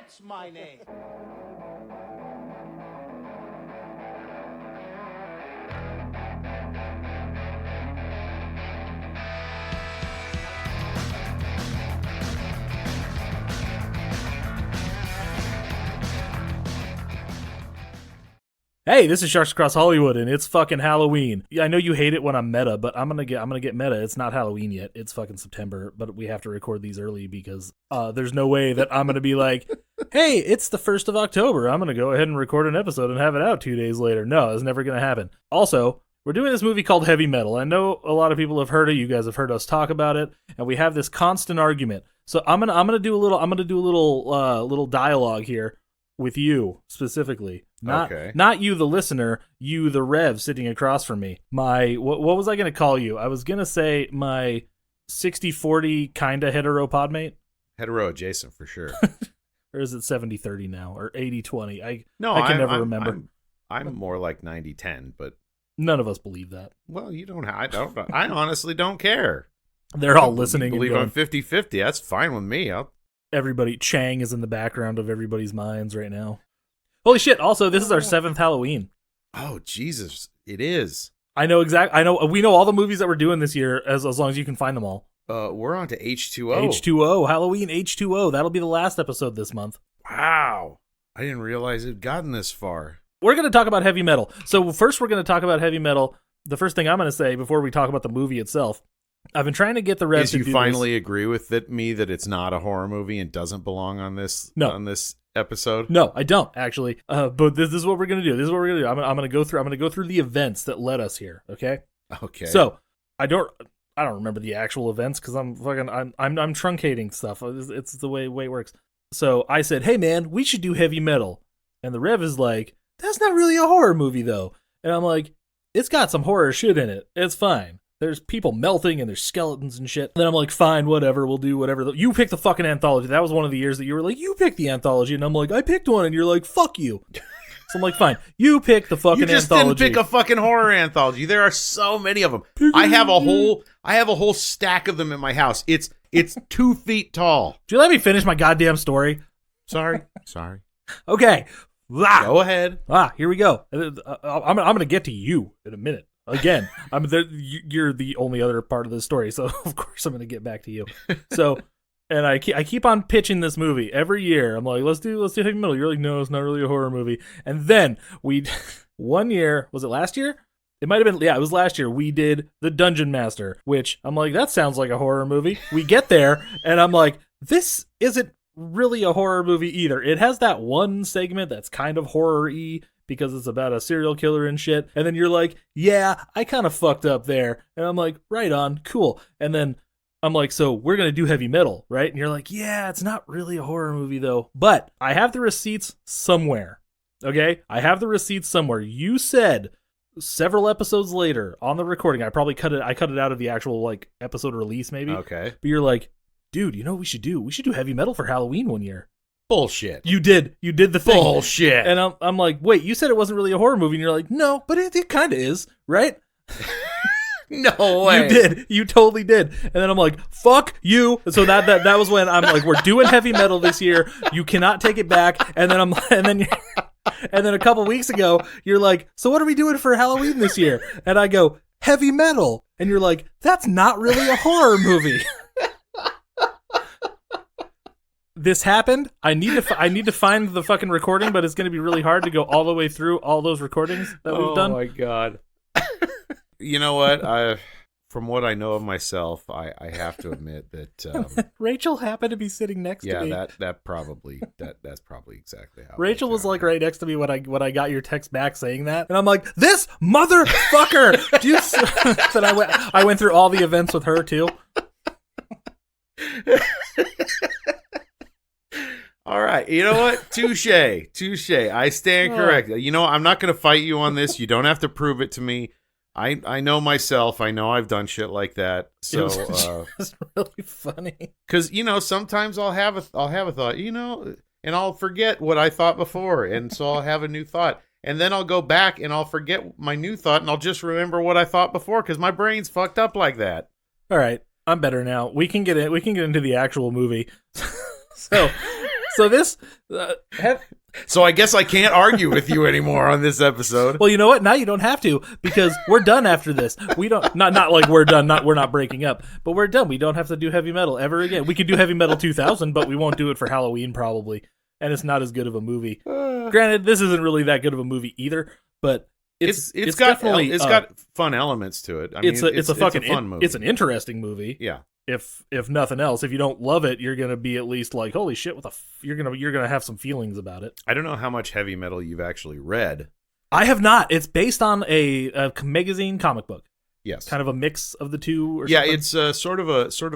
That's my name. Hey, this is Sharks Across Hollywood, and it's fucking Halloween. Yeah, I know you hate it when I'm meta, but I'm gonna get meta. It's not Halloween yet. It's fucking September, but we have to record these early because there's no way that I'm gonna be like, hey, it's the 1st of October. I'm gonna go ahead and record an episode and have it out 2 days later. No, it's never gonna happen. Also, we're doing this movie called Heavy Metal. I know a lot of people have heard it. You guys have heard us talk about it, and we have this constant argument. So I'm gonna do a little dialogue here with you specifically. Not you, the listener, you, the Rev, sitting across from me. What was I going to call you? I was going to say my 60-40 kind of hetero podmate. Hetero adjacent for sure. Or is it 70-30 now? Or 80-20? I can never remember. I'm more like 90-10, but none of us believe that. Well, you don't. I honestly don't care. They're all listening. You believe I'm 50-50. That's fine with me. Everybody, Chang is in the background of everybody's minds right now. Holy shit, also, this is our 7th Halloween. Oh, Jesus, it is. We know all the movies that we're doing this year, as long as you can find them all. We're on to H2O. H2O, Halloween H2O. That'll be the last episode this month. Wow. I didn't realize it'd gotten this far. We're going to talk about heavy metal. So first we're going to talk about heavy metal. The first thing I'm going to say before we talk about the movie itself, I've been trying to get the Revs to do this. You finally agree with me that it's not a horror movie and doesn't belong on this episode? No, I don't actually. But this is what we're gonna do. I'm gonna go through the events that led us here. Okay. Okay. So I don't remember the actual events because I'm truncating stuff. It's the way it works. So I said, hey man, we should do heavy metal, and the Rev is like, that's not really a horror movie though, and I'm like, it's got some horror shit in it. It's fine. There's people melting and there's skeletons and shit. And then I'm like, fine, whatever, we'll do whatever. You pick the fucking anthology. That was one of the years that you were like, you pick the anthology. And I'm like, I picked one. And you're like, fuck you. So I'm like, fine, you pick the fucking anthology. You just didn't pick a fucking horror anthology. There are so many of them. I have a whole stack of them in my house. It's 2 feet tall. Do you let me finish my goddamn story? Sorry. Okay. Go ahead. Here we go. I'm going to get to you in a minute. Again, you're the only other part of the story, so of course I'm going to get back to you. So, and I keep on pitching this movie every year. I'm like, let's do heavy metal. You're like, no, it's not really a horror movie. And then one year, was it last year? It might have been, yeah, it was last year. We did The Dungeon Master, which I'm like, that sounds like a horror movie. We get there, and I'm like, this isn't really a horror movie either. It has that one segment that's kind of horror-y, because it's about a serial killer and shit. And then you're like, yeah, I kind of fucked up there. And I'm like, right on, cool. And then I'm like, so we're going to do heavy metal, right? And you're like, yeah, it's not really a horror movie though. But I have the receipts somewhere. Okay? I have the receipts somewhere. You said several episodes later on the recording, I cut it out of the actual like episode release maybe. Okay. But you're like, dude, you know what we should do? We should do heavy metal for Halloween one year. Bullshit. You did the thing. Bullshit. And I'm like, wait, you said it wasn't really a horror movie, and you're like, no, but it kind of is, right? No way. You did. You totally did. And then I'm like, fuck you. So that was when I'm like, we're doing heavy metal this year. You cannot take it back. And then and then a couple weeks ago, you're like, so what are we doing for Halloween this year? And I go, heavy metal. And you're like, that's not really a horror movie. This happened. I need to find the fucking recording, but it's going to be really hard to go all the way through all those recordings that we've done. Oh my god! You know what? From what I know of myself, I have to admit that Rachel happened to be sitting next to me. Yeah, that's probably exactly how. Rachel was like right next to me when I got your text back saying that, and I'm like, this motherfucker. Then I went through all the events with her too. All right, you know what? Touche. I stand corrected. You know, I'm not going to fight you on this. You don't have to prove it to me. I know myself. I know I've done shit like that. So it's really funny. Because sometimes I'll have a thought, and I'll forget what I thought before, and so I'll have a new thought, and then I'll go back and I'll forget my new thought, and I'll just remember what I thought before because my brain's fucked up like that. All right, I'm better now. We can get into the actual movie. So this, So I guess I can't argue with you anymore on this episode. well, you know what? Now you don't have to, because we're done after this. We don't, not like we're done, we're not breaking up, but we're done. We don't have to do heavy metal ever again. We could do heavy metal 2000, but we won't do it for Halloween probably. And it's not as good of a movie. Granted, this isn't really that good of a movie either, but it's got definitely, it's got fun elements to it. I mean, it's a fun movie. It's an interesting movie. Yeah. If nothing else, if you don't love it, you're gonna be at least like, holy shit, what the you're gonna have some feelings about it. I don't know how much heavy metal you've actually read. I have not. It's based on a magazine comic book. Yes, kind of a mix of the two. Or yeah, something. it's sort of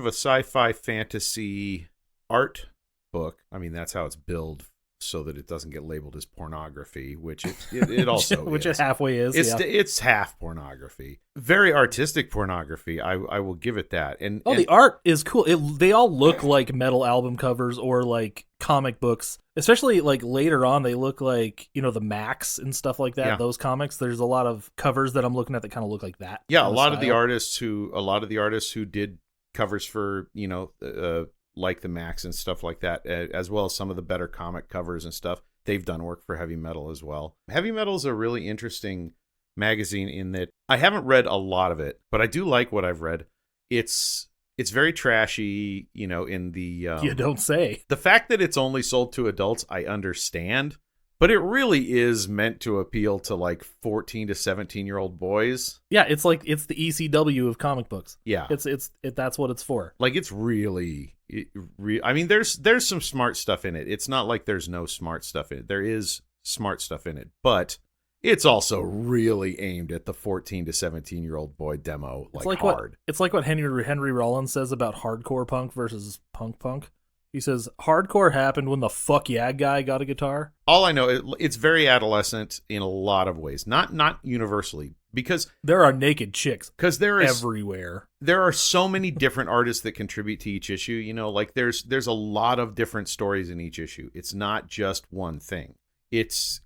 a sci-fi fantasy art book. I mean, that's how it's billed, so that it doesn't get labeled as pornography, which it also which is. it halfway is. It's half pornography, very artistic pornography. I will give it that. And the art is cool. They all look like metal album covers or like comic books. Especially like later on, they look like, you know, the Max and stuff like that. Yeah. Those comics. There's a lot of covers that I'm looking at that kind of look like that. Yeah, a lot of the artists who did covers for, you know, like the Max and stuff like that, as well as some of the better comic covers and stuff. They've done work for heavy metal as well. Heavy metal is a really interesting magazine in that I haven't read a lot of it, but I do like what I've read. It's very trashy, you know, in the... you don't say. The fact that it's only sold to adults, I understand, but it really is meant to appeal to like 14 to 17-year-old boys. Yeah, it's like it's the ECW of comic books. Yeah. That's what it's for. Like it's really... I mean, there's some smart stuff in it. It's not like there's no smart stuff in it. There is smart stuff in it, but it's also really aimed at the 14 to 17-year-old boy demo, like hard. It's like what Henry Rollins says about hardcore punk versus punk. He says hardcore happened when the fuck yeah guy got a guitar. All I know, it's very adolescent in a lot of ways, not universally, because there are naked chicks there is everywhere. There are so many different artists that contribute to each issue. You know, like there's a lot of different stories in each issue. It's not just one thing. It's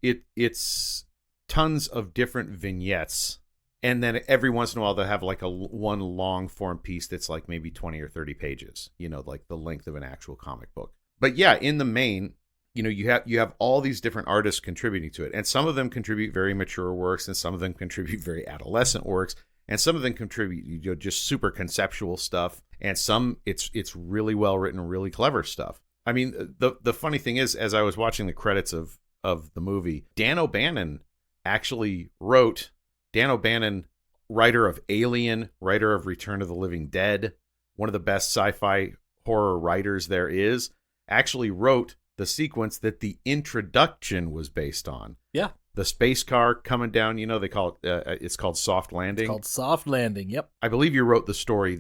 tons of different vignettes, and then every once in a while they'll have like one long form piece that's like maybe 20 or 30 pages, you know, like the length of an actual comic book. But yeah, in the main, you know, you have all these different artists contributing to it, and some of them contribute very mature works, and some of them contribute very adolescent works, and some of them contribute, you know, just super conceptual stuff, and some it's really well written, really clever stuff. I mean, the funny thing is, as I was watching the credits of the movie, Dan O'Bannon actually wrote. Dan O'Bannon, writer of Alien, writer of Return of the Living Dead, one of the best sci-fi horror writers there is, actually wrote the sequence that the introduction was based on. Yeah. The space car coming down, you know, they call it, it's called Soft Landing. It's called Soft Landing, yep. I believe you wrote the story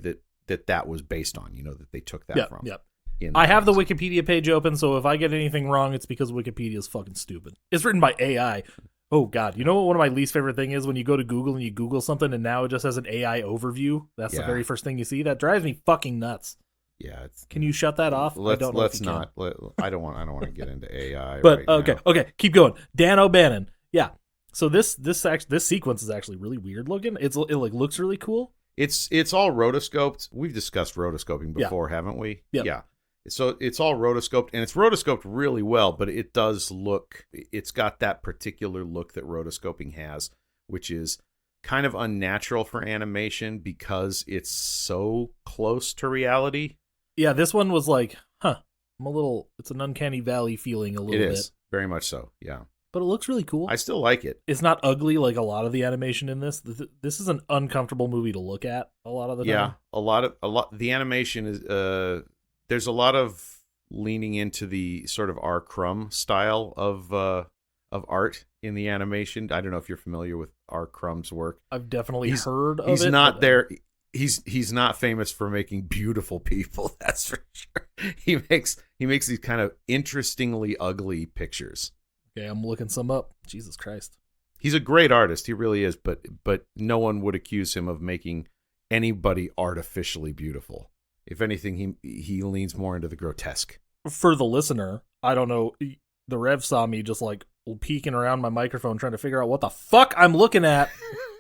that was based on, you know, that they took that from. Yep. I have the Wikipedia page open, so if I get anything wrong, it's because Wikipedia is fucking stupid. It's written by AI. Oh, God. You know what one of my least favorite thing is? When you go to Google and you Google something and now it just has an AI overview. That's the very first thing you see. That drives me fucking nuts. Yeah. Can you shut that off? I don't want to get into AI. But right okay. Keep going. Dan O'Bannon. Yeah. So this sequence is actually really weird looking. It like looks really cool. It's all rotoscoped. We've discussed rotoscoping before, haven't we? Yep. Yeah. So it's all rotoscoped, and it's rotoscoped really well, but it does look, it's got that particular look that rotoscoping has, which is kind of unnatural for animation because it's so close to reality. Yeah, this one was like, it's an uncanny valley feeling a little bit. It is, very much so, yeah. But it looks really cool. I still like it. It's not ugly like a lot of the animation in this. This is an uncomfortable movie to look at a lot of the time. Yeah, a lot. The animation is, there's a lot of leaning into the sort of R. Crumb style of art in the animation. I don't know if you're familiar with R. Crumb's work. I've definitely heard of it. He's not there. He's not famous for making beautiful people. That's for sure. He makes these kind of interestingly ugly pictures. Okay, I'm looking some up. Jesus Christ. He's a great artist. He really is. But no one would accuse him of making anybody artificially beautiful. If anything, he leans more into the grotesque. For the listener, I don't know. The Rev saw me just like peeking around my microphone trying to figure out what the fuck I'm looking at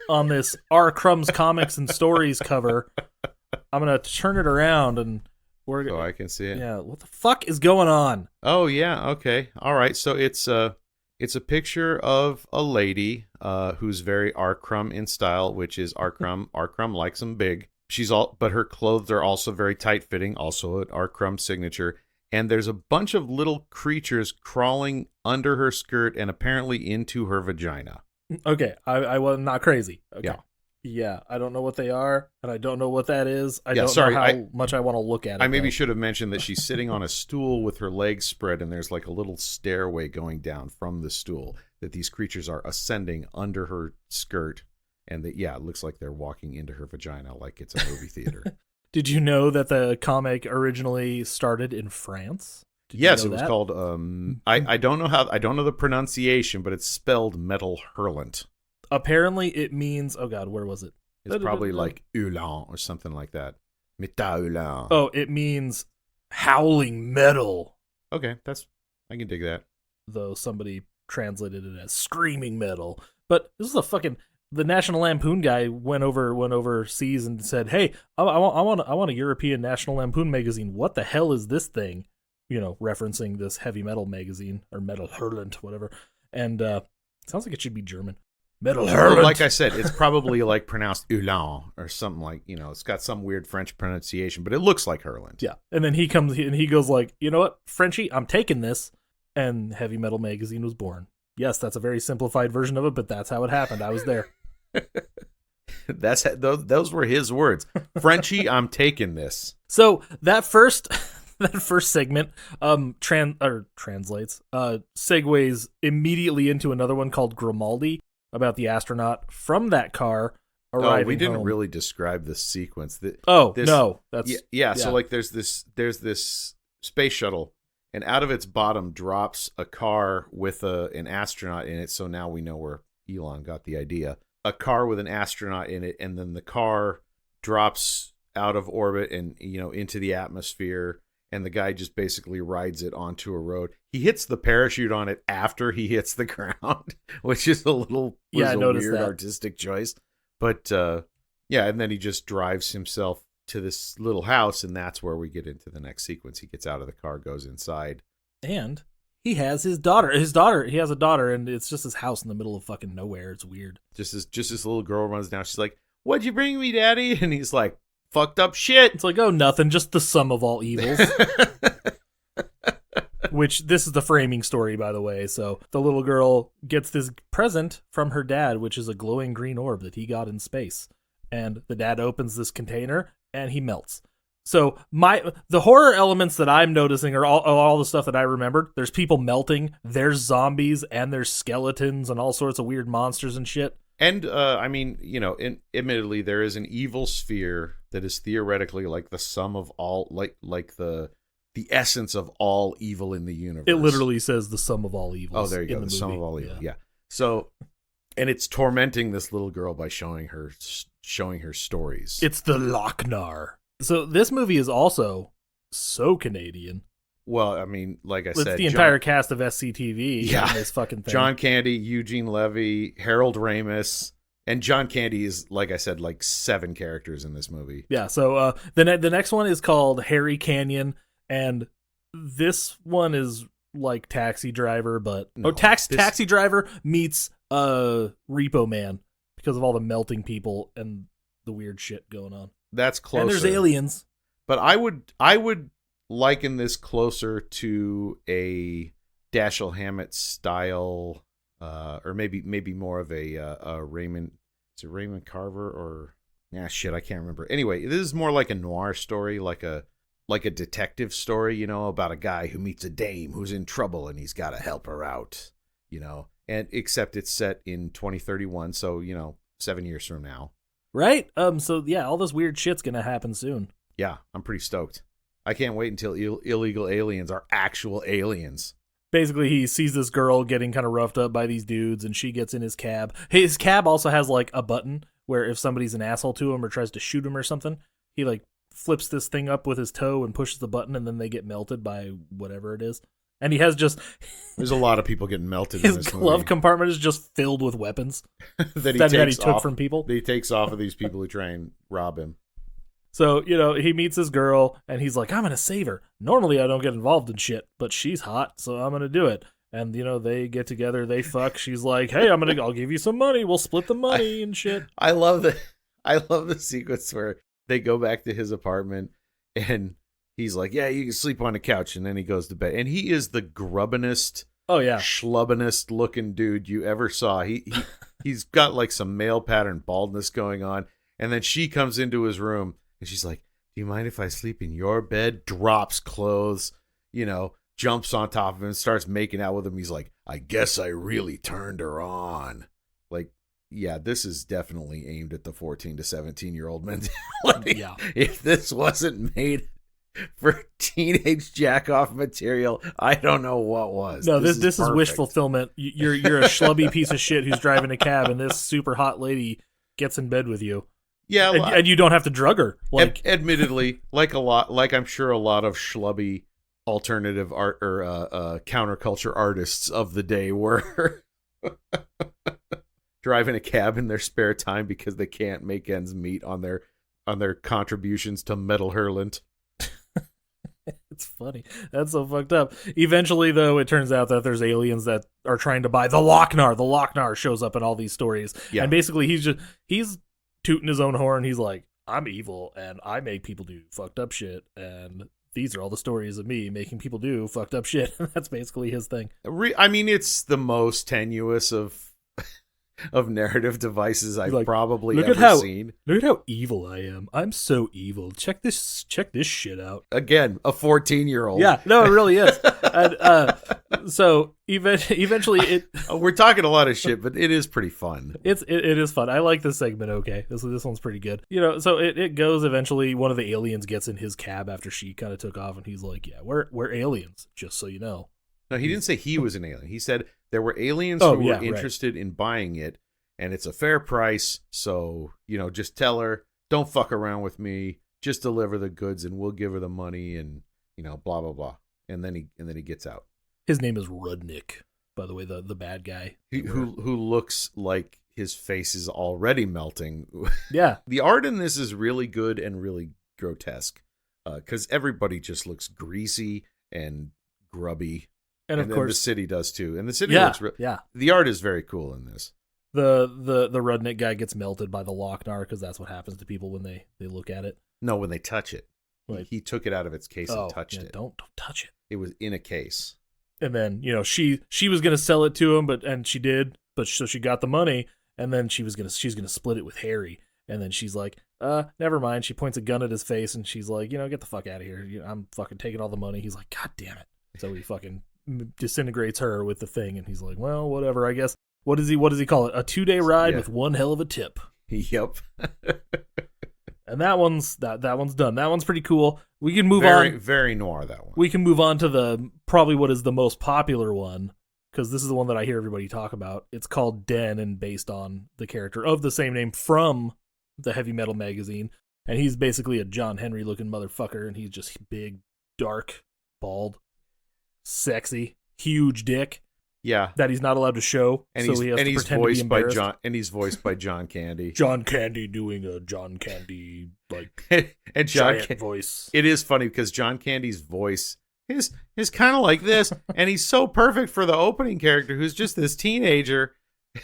on this R. Crumb's Comics and Stories cover. I'm going to turn it around and so I can see it. Yeah, what the fuck is going on? Oh yeah, okay, all right. So it's a picture of a lady who's very R. Crumb in style, which is R. Crumb. R. Crumb likes them big. But her clothes are also very tight fitting, also an R. Crumb signature. And there's a bunch of little creatures crawling under her skirt and apparently into her vagina. Okay, I was not crazy. Okay. Yeah. Yeah, I don't know what they are, and I don't know what that is. I don't sorry, know how much I want to look at it. I maybe should have mentioned that she's sitting on a stool with her legs spread, and there's like a little stairway going down from the stool that these creatures are ascending under her skirt. And that, yeah, it looks like they're walking into her vagina like it's a movie theater. Did you know that the comic originally started in France? Yes, it was called. I don't know the pronunciation, but it's spelled Metal Hurlant. Apparently, it means. Oh God, where was it? It's probably like Ulan or something like that. Metal Ulan. Oh, it means howling metal. Okay, I can dig that. Though somebody translated it as screaming metal. But this is the National Lampoon guy went overseas and said, "Hey, I want a European National Lampoon magazine. What the hell is this thing?" Referencing this heavy metal magazine or Metal Hurlant, whatever. And sounds like it should be German. Metal Hurlant. Like I said, it's probably like pronounced Ulan or something like, it's got some weird French pronunciation, but it looks like Hurlant. Yeah. And then he comes and he goes like, "You know what, Frenchie, I'm taking this." And Heavy Metal Magazine was born. Yes, that's a very simplified version of it, but that's how it happened. I was there. Those were his words. "Frenchie, I'm taking this." So that first segment translates segues immediately into another one called Grimaldi, about the astronaut from that car arriving. Oh, we didn't home. really describe the sequence. No, that's yeah. So like, there's this space shuttle, and out of its bottom drops a car with an astronaut in it. So now we know where Elon got the idea. A car with an astronaut in it, and then the car drops out of orbit and into the atmosphere. And the guy just basically rides it onto a road. He hits the parachute on it after he hits the ground, which is a weird artistic choice. But and then he just drives himself to this little house, and that's where we get into the next sequence. He gets out of the car, goes inside, and he has his daughter. He has a daughter, and it's just his house in the middle of fucking nowhere. It's weird. Just this little girl runs down. She's like, "What'd you bring me, Daddy?" And he's like, "Fucked up shit." It's like, "Oh, nothing, just the sum of all evils." Which, this is the framing story, by the way. So the little girl gets this present from her dad, which is a glowing green orb that he got in space. And the dad opens this container and he melts. So the horror elements that I'm noticing are all the stuff that I remembered. There's people melting, there's zombies, and there's skeletons and all sorts of weird monsters and shit. And admittedly, there is an evil sphere that is theoretically like the sum of all, like the essence of all evil in the universe. It literally says the sum of all evils. Oh, there you go, the sum of all evil. Yeah. So, and it's tormenting this little girl by showing her stories. It's the Lochnar. So this movie is also so Canadian. Well, I mean, like I said, it's the entire cast of SCTV. Yeah, in this fucking thing. John Candy, Eugene Levy, Harold Ramis, and John Candy is, like I said, like 7 characters in this movie. Yeah. So the next one is called Harry Canyon, and this one is like Taxi Driver, but Taxi Driver meets Repo Man because of all the melting people and the weird shit going on. That's closer. And there's aliens. But I would liken this closer to a Dashiell Hammett style, or maybe more of a Raymond. Is it Raymond Carver or? I can't remember. Anyway, this is more like a noir story, like a detective story, about a guy who meets a dame who's in trouble and he's got to help her out, and except it's set in 2031, so 7 years from now. Right? So yeah, all this weird shit's gonna happen soon. Yeah, I'm pretty stoked. I can't wait until illegal aliens are actual aliens. Basically, he sees this girl getting kind of roughed up by these dudes, and she gets in his cab. His cab also has like a button where if somebody's an asshole to him or tries to shoot him or something, he like flips this thing up with his toe and pushes the button, and then they get melted by whatever it is. And he has there's a lot of people getting melted in this movie. His glove compartment is just filled with weapons that he took from people. That he takes off of these people who try and rob him. So, he meets this girl and he's like, I'm going to save her. Normally I don't get involved in shit, but she's hot, so I'm going to do it. And, they get together, they fuck. She's like, hey, I'll give you some money. We'll split the money and shit. I love the sequence where they go back to his apartment and he's like, yeah, you can sleep on the couch. And then he goes to bed. And he is the grubbinest, schlubbinest looking dude you ever saw. He's got like some male pattern baldness going on. And then she comes into his room and she's like, do you mind if I sleep in your bed? Drops clothes, jumps on top of him, starts making out with him. He's like, I guess I really turned her on. Like, yeah, this is definitely aimed at the 14 to 17-year-old mentality. Yeah. If this wasn't made for teenage jack-off material, I don't know what was. No, this is wish fulfillment. You're a schlubby piece of shit who's driving a cab, and this super hot lady gets in bed with you. Yeah, and you don't have to drug her. Like, admittedly, like I'm sure a lot of schlubby alternative art or counterculture artists of the day were driving a cab in their spare time because they can't make ends meet on their contributions to Metal Hurlant. It's funny. That's so fucked up. Eventually, though, it turns out that there's aliens that are trying to buy the Lochnar. The Lochnar shows up in all these stories. Yeah. And basically, he's tooting his own horn. He's like, I'm evil, and I make people do fucked up shit, and these are all the stories of me making people do fucked up shit. That's basically his thing. I mean, it's the most tenuous of narrative devices I've probably ever seen. Look at how evil I am. I'm so evil. Check this shit out. Again, a 14-year-old. Yeah, no, it really is. And, so eventually it. We're talking a lot of shit, but it is pretty fun. It is fun. I like this segment. Okay, this one's pretty good. So it goes. Eventually, one of the aliens gets in his cab after she kind of took off, and he's like, "Yeah, we're aliens, just so you know." No, he didn't say he was an alien. He said there were aliens who were interested in buying it, and it's a fair price. So, just tell her, don't fuck around with me. Just deliver the goods, and we'll give her the money, and blah blah blah. And then he gets out. His name is Rudnick, by the way, the bad guy who looks like his face is already melting. Yeah, the art in this is really good and really grotesque, because everybody just looks greasy and grubby. And of course, the city does too. And the city looks the art is very cool in this. The Rudnick guy gets melted by the Lochnar because that's what happens to people when they look at it. No, when they touch it. Like, he took it out of its case and touched it. Don't touch it. It was in a case. And then, she was gonna sell it to him, and she did, so she got the money, and then she's gonna split it with Harry. And then she's like, never mind. She points a gun at his face and she's like, get the fuck out of here. I'm fucking taking all the money. He's like, God damn it. So he fucking disintegrates her with the thing, and he's like, well, whatever, I guess. What does he call it? A 2-day ride with one hell of a tip. Yep. And that one's done. That one's pretty cool. We can move on. Very noir, that one. We can move on to the probably what is the most popular one, because this is the one that I hear everybody talk about. It's called Den, and based on the character of the same name from the Heavy Metal magazine. And he's basically a John Henry looking motherfucker, and he's just big, dark, bald, sexy, huge dick. Yeah, that he's not allowed to show, and so he has to pretend to be embarrassed. He's voiced by John Candy. John Candy doing a John Candy and giant voice. It is funny because John Candy's voice is kind of like this, and he's so perfect for the opening character who's just this teenager,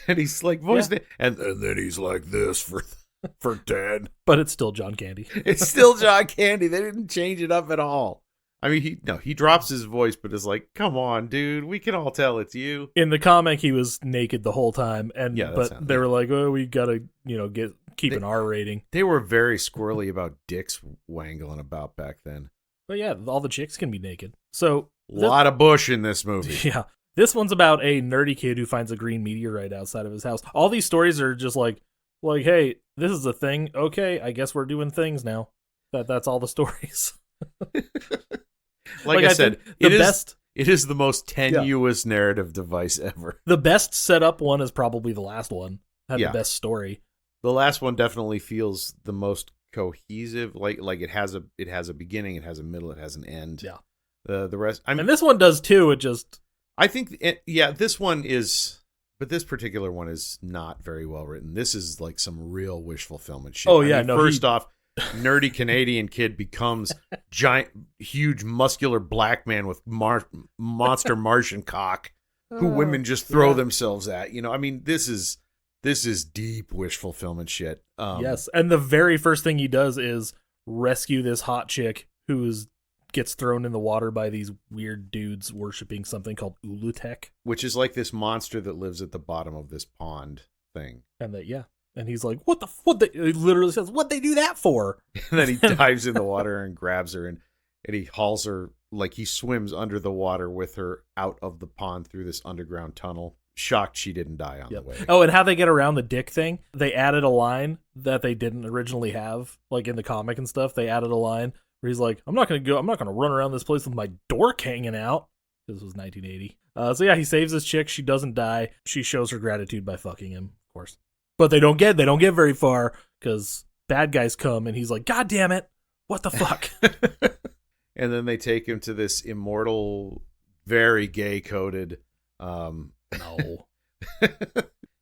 and he's like voiced it, and then he's like this for Dad. But it's still John Candy. It's still John Candy. They didn't change it up at all. I mean, he drops his voice, but is like, "Come on, dude, we can all tell it's you." In the comic, he was naked the whole time, but they were like, "Oh, we gotta, keep an R rating." They were very squirrely about dicks wangling about back then. But yeah, all the chicks can be naked. So a lot of bush in this movie. Yeah, this one's about a nerdy kid who finds a green meteorite outside of his house. All these stories are just like, hey, this is a thing. Okay, I guess we're doing things now. That's all the stories. Like I said, it is the most tenuous narrative device ever. The best setup one is probably the last one. Had the best story. The last one definitely feels the most cohesive. Like it has a beginning, it has a middle, it has an end. Yeah. The rest. I mean, and this one does too. I think this one is, but this particular one is not very well written. This is like some real wish fulfillment shit. Oh yeah, first off, nerdy Canadian kid becomes giant, huge, muscular black man with monster Martian cock, who women just throw themselves at. You know, I mean, this is deep wish fulfillment shit. Yes, and the very first thing he does is rescue this hot chick who gets thrown in the water by these weird dudes worshiping something called Ulutek, which is like this monster that lives at the bottom of this pond thing. And and he's like, what he literally says, what they do that for? And then he dives in the water and grabs her, and he hauls her, like he swims under the water with her out of the pond through this underground tunnel. Shocked she didn't die on the way. Oh, and how they get around the dick thing, they added a line that they didn't originally have, like in the comic and stuff. They added a line where he's like, I'm not going to run around this place with my dork hanging out. This was 1980. So yeah, he saves this chick. She doesn't die. She shows her gratitude by fucking him, of course. But they don't get very far because bad guys come and he's like, God damn it. What the fuck? And then they take him to this immortal, very gay coded, no.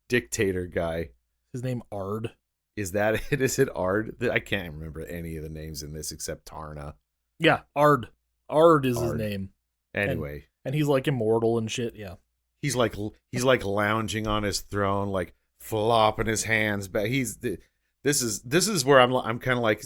dictator guy. His name Ard. Is that it? Is it Ard? I can't remember any of the names in this except Tarna. Yeah, Ard. Ard is his name. Anyway. And he's like immortal and shit, yeah. He's like lounging on his throne, like flopping his hands back. This is where I'm kind of like,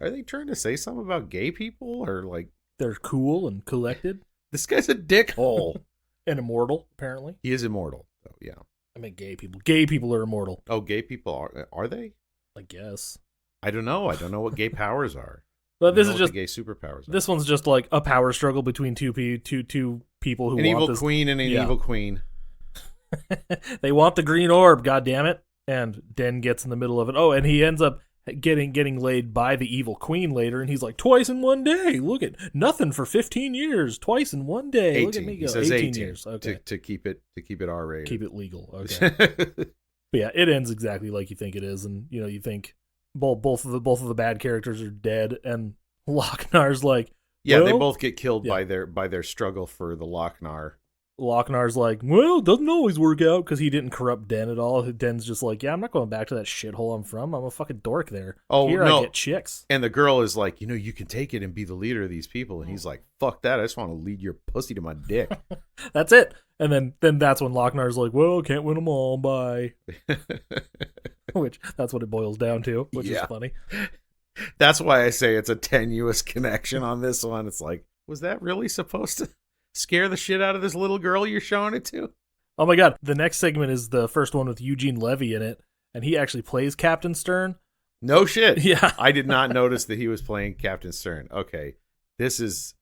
are they trying to say something about gay people, or like they're cool and collected? This guy's a dickhole. And immortal, apparently. He is immortal, though, yeah. I mean, gay people. Gay people are immortal. Oh, gay people are they? I guess. I don't know. I don't know what gay powers are. But this is just gay superpowers. This one's just like a power struggle between two people who an want evil this. Queen and an evil queen. They want the green orb, goddammit. And Den gets in the middle of it. Oh, and he ends up getting laid by the evil queen later, and he's like, twice in one day. Look at nothing for 15 years. Twice in one day. 18. Look at me go. He says 18 years. Okay. To keep it R-rated. Keep it legal. Okay. But yeah, it ends exactly like you think it is, and you think both of the bad characters are dead, and Loch-Nar's like, yeah, well, they both get killed by their struggle for the Loch-Nar. Loch-Nar's like, well, it doesn't always work out because he didn't corrupt Den at all. Den's just like, yeah, I'm not going back to that shithole I'm from. I'm a fucking dork there. Oh, Here no. I get chicks. And the girl is like, you can take it and be the leader of these people. And he's like, fuck that. I just want to lead your pussy to my dick. That's it. And then that's when Loch-Nar's like, well, can't win them all. Bye. Which, that's what it boils down to, which is funny. That's why I say it's a tenuous connection on this one. It's like, was that really supposed to scare the shit out of this little girl you're showing it to? Oh my god, the next segment is the first one with Eugene Levy in it, and he actually plays Captain Stern. No shit. Yeah. I did not notice that he was playing Captain Stern. Okay. This is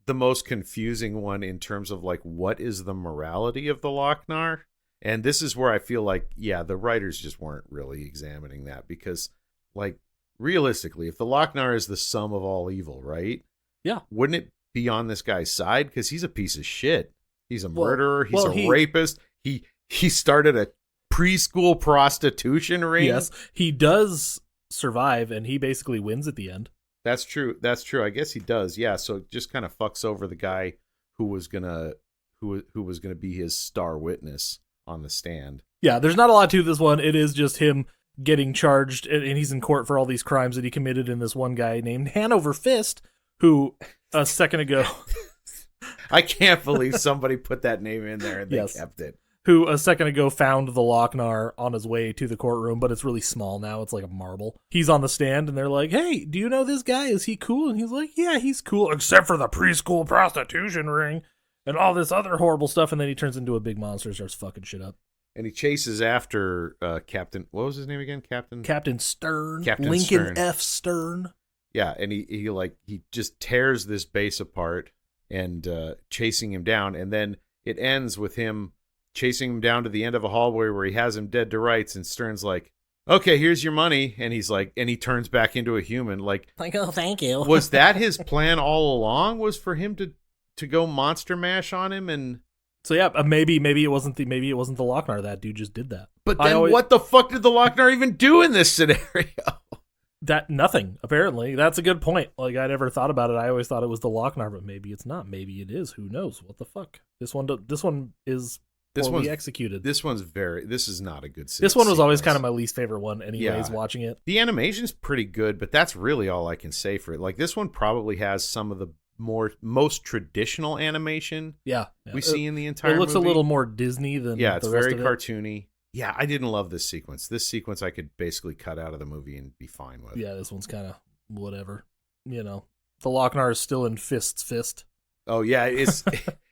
the most confusing one in terms of like, what is the morality of the Loch-Nar? And this is where I feel like, yeah, the writers just weren't really examining that, because like, realistically, if the Loch-Nar is the sum of all evil, right? Yeah. Wouldn't it be on this guy's side? Because he's a piece of shit. He's a murderer. He's a rapist. He started a preschool prostitution ring. Yes, he does survive, and he basically wins at the end. That's true. I guess he does. Yeah. So it just kind of fucks over the guy who was gonna be his star witness on the stand. Yeah, there's not a lot to this one. It is just him getting charged, and he's in court for all these crimes that he committed, and this one guy named Hanover Fist, who a second ago I can't believe somebody put that name in there and they kept it. Who a second ago found the Loch-Nar on his way to the courtroom, but it's really small now. It's like a marble. He's on the stand, and they're like, hey, do you know this guy? Is he cool? And he's like, yeah, he's cool, except for the preschool prostitution ring and all this other horrible stuff. And then he turns into a big monster and starts fucking shit up. And he chases after Captain... What was his name again? Captain Stern. Captain Lincoln Stern. F. Stern. Yeah, and he just tears this base apart and chasing him down. And then it ends with him chasing him down to the end of a hallway where he has him dead to rights, and Stern's like, okay, here's your money. And he's like, and he turns back into a human. Like, oh, thank you. Was that his plan all along? Was for him to go monster mash on him? And so yeah, maybe it wasn't the Loch-Nar. That dude just did that. But then what the fuck did the Loch-Nar even do in this scenario? That nothing, apparently. That's a good point. Like, I never thought about it. I always thought it was the Loch-Nar, but maybe it's not. Maybe it is. Who knows? What the fuck? This one is This poorly one's executed. This is not a good This one was always sequence. kind of my least favorite one anyways, Yeah. watching it. The animation's pretty good, but that's really all I can say for it. Like, this one probably has some of the most traditional animation Yeah. we see in the entire It looks movie. a little more Disney than Yeah, it's the rest very of it. cartoony. Yeah, I didn't love this sequence. This sequence I could basically cut out of the movie and be fine with. Yeah, this one's kind of whatever. You know, the Lochnar is still in Fist's fist. Oh yeah,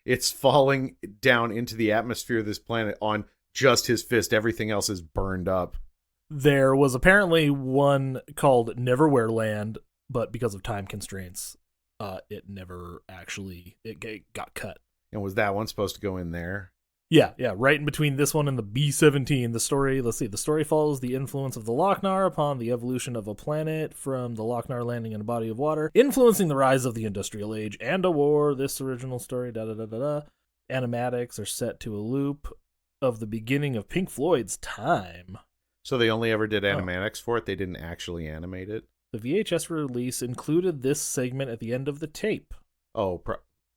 it's falling down into the atmosphere of this planet on just his fist. Everything else is burned up. There was apparently one called Neverwhere Land, but because of time constraints, it never actually it got cut. And was that one supposed to go in there? Yeah, right in between this one and the B-17. The story follows the influence of the Lochnar upon the evolution of a planet from the Lochnar landing in a body of water, influencing the rise of the Industrial Age and a war. This original story, Animatics are set to a loop of the beginning of Pink Floyd's time. So they only ever did animatics for it? They didn't actually animate it? The VHS release included this segment at the end of the tape. Oh,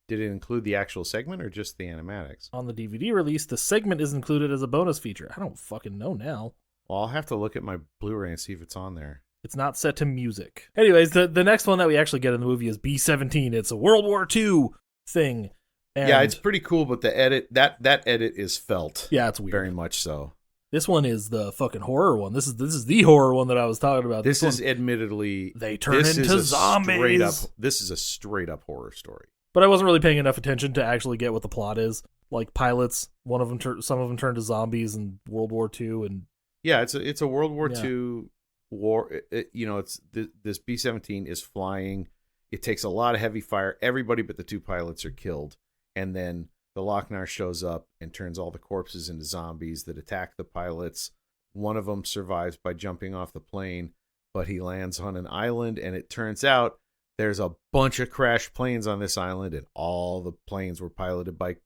did it include the actual segment or just the animatics? On the DVD release, the segment is included as a bonus feature. I don't fucking know now. Well, I'll have to look at my Blu-ray and see if it's on there. It's not set to music. Anyways, the next one that we actually get in the movie is B-17. It's a World War II thing. And yeah, it's pretty cool, but the edit, that edit is felt. Yeah, it's weird. Very much so. This one is the fucking horror one. This is the horror one that I was talking about. This is admittedly... They turn into zombies. This is a straight-up horror story. But I wasn't really paying enough attention to actually get what the plot is. Like pilots, some of them turn to zombies in World War II, and yeah, it's a World War II war. It's this B-17 is flying. It takes a lot of heavy fire. Everybody but the two pilots are killed, and then the Lochnar shows up and turns all the corpses into zombies that attack the pilots. One of them survives by jumping off the plane, but he lands on an island, and it turns out there's a bunch of crashed planes on this island, and all the planes were piloted by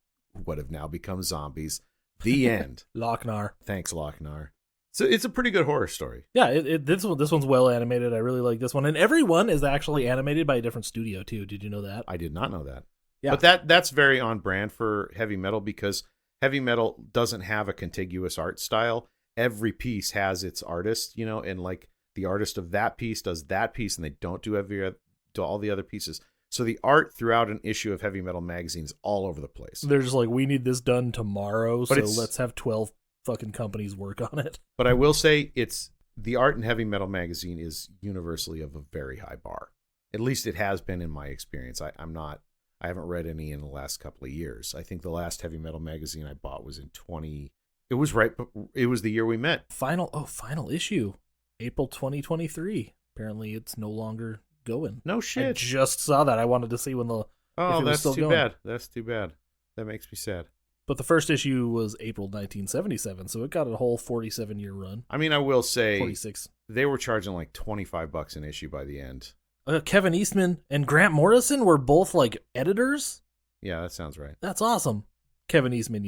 what have now become zombies. The end. Lochnar. Thanks, Lochnar. So it's a pretty good horror story. Yeah, this one's well animated. I really like this one, and every one is actually animated by a different studio too. Did you know that? I did not know that. Yeah, but that's very on brand for heavy metal because heavy metal doesn't have a contiguous art style. Every piece has its artist, and like the artist of that piece does that piece, and they don't do all the other pieces. So the art throughout an issue of Heavy Metal magazine is all over the place. They're just like, we need this done tomorrow, But so let's have 12 fucking companies work on it. But I will say the art in Heavy Metal magazine is universally of a very high bar. At least it has been in my experience. I haven't read any in the last couple of years. I think the last Heavy Metal magazine I bought was in it was the year we met. Final issue, April 2023. Apparently it's no longer going. No shit. I just saw that. I wanted to see when that's too going. bad. That's too bad. That makes me sad. But the first issue was April 1977, so it got a whole 47-year run. I mean, I will say 46. They were charging like $25 an issue by the end. Kevin Eastman and Grant Morrison were both like editors. Yeah, that sounds right. That's awesome. Kevin Eastman,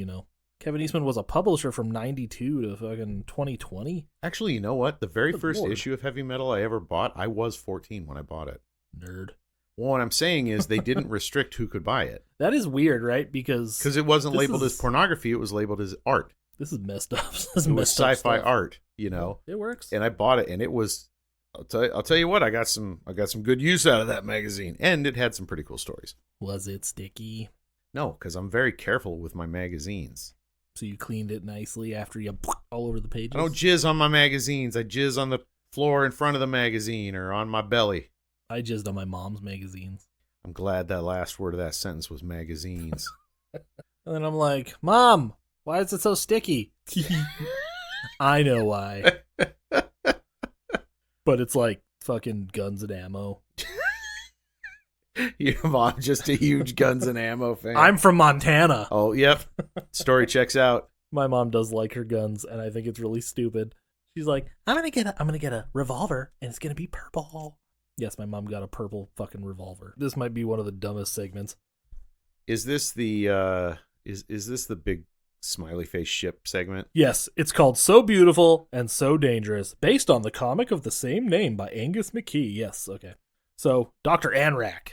Kevin Eastman was a publisher from 92 to fucking 2020. Actually, you know what? The very Good first Lord. issue of Heavy Metal I ever bought, I was 14 when I bought it. Nerd. Well, what I'm saying is they didn't restrict who could buy it. That is weird, right? Because it wasn't this labeled is- as pornography, it was labeled as art. this is messed up. This is It was messed up sci-fi stuff. art, It works. And I bought it, and it was. I'll tell you what, I got some good use out of that magazine, and it had some pretty cool stories. Was it sticky? No, because I'm very careful with my magazines. So you cleaned it nicely after you all over the pages? I don't jizz on my magazines. I jizz on the floor in front of the magazine or on my belly. I jizzed on my mom's magazines. I'm glad that last word of that sentence was magazines. And then I'm like, Mom, why is it so sticky? I know why. But it's like fucking guns and ammo. Your mom just a huge guns and ammo fan. I'm from Montana. Oh, yep. Story checks out. My mom does like her guns, and I think it's really stupid. She's like, I'm gonna get a revolver, and it's gonna be purple. Yes, my mom got a purple fucking revolver. This might be one of the dumbest segments. Is this the is this the big smiley face ship segment? Yes, it's called So Beautiful and So Dangerous, based on the comic of the same name by Angus McKee. Yes, okay. So, Dr. Anrak.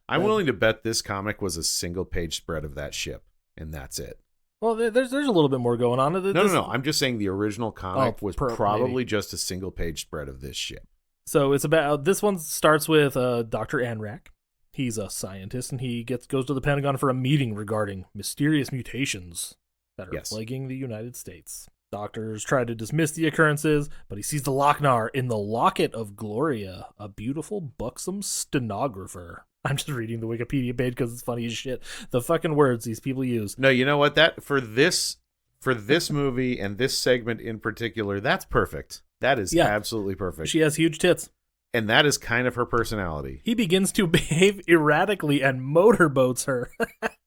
I'm willing to bet this comic was a single page spread of that ship, and that's it. Well, there's a little bit more going on. No. I'm just saying the original comic was probably maybe. just a single page spread of this shit. So it's about, this one starts with Dr. Anrak. He's a scientist, and he goes to the Pentagon for a meeting regarding mysterious mutations that are plaguing the United States. Doctors try to dismiss the occurrences, but he sees the Lochnar in the locket of Gloria, a beautiful, buxom stenographer. I'm just reading the Wikipedia page because it's funny as shit. The fucking words these people use. No, you know what? That for this movie and this segment in particular, that's perfect. That is absolutely perfect. She has huge tits. And that is kind of her personality. He begins to behave erratically and motorboats her.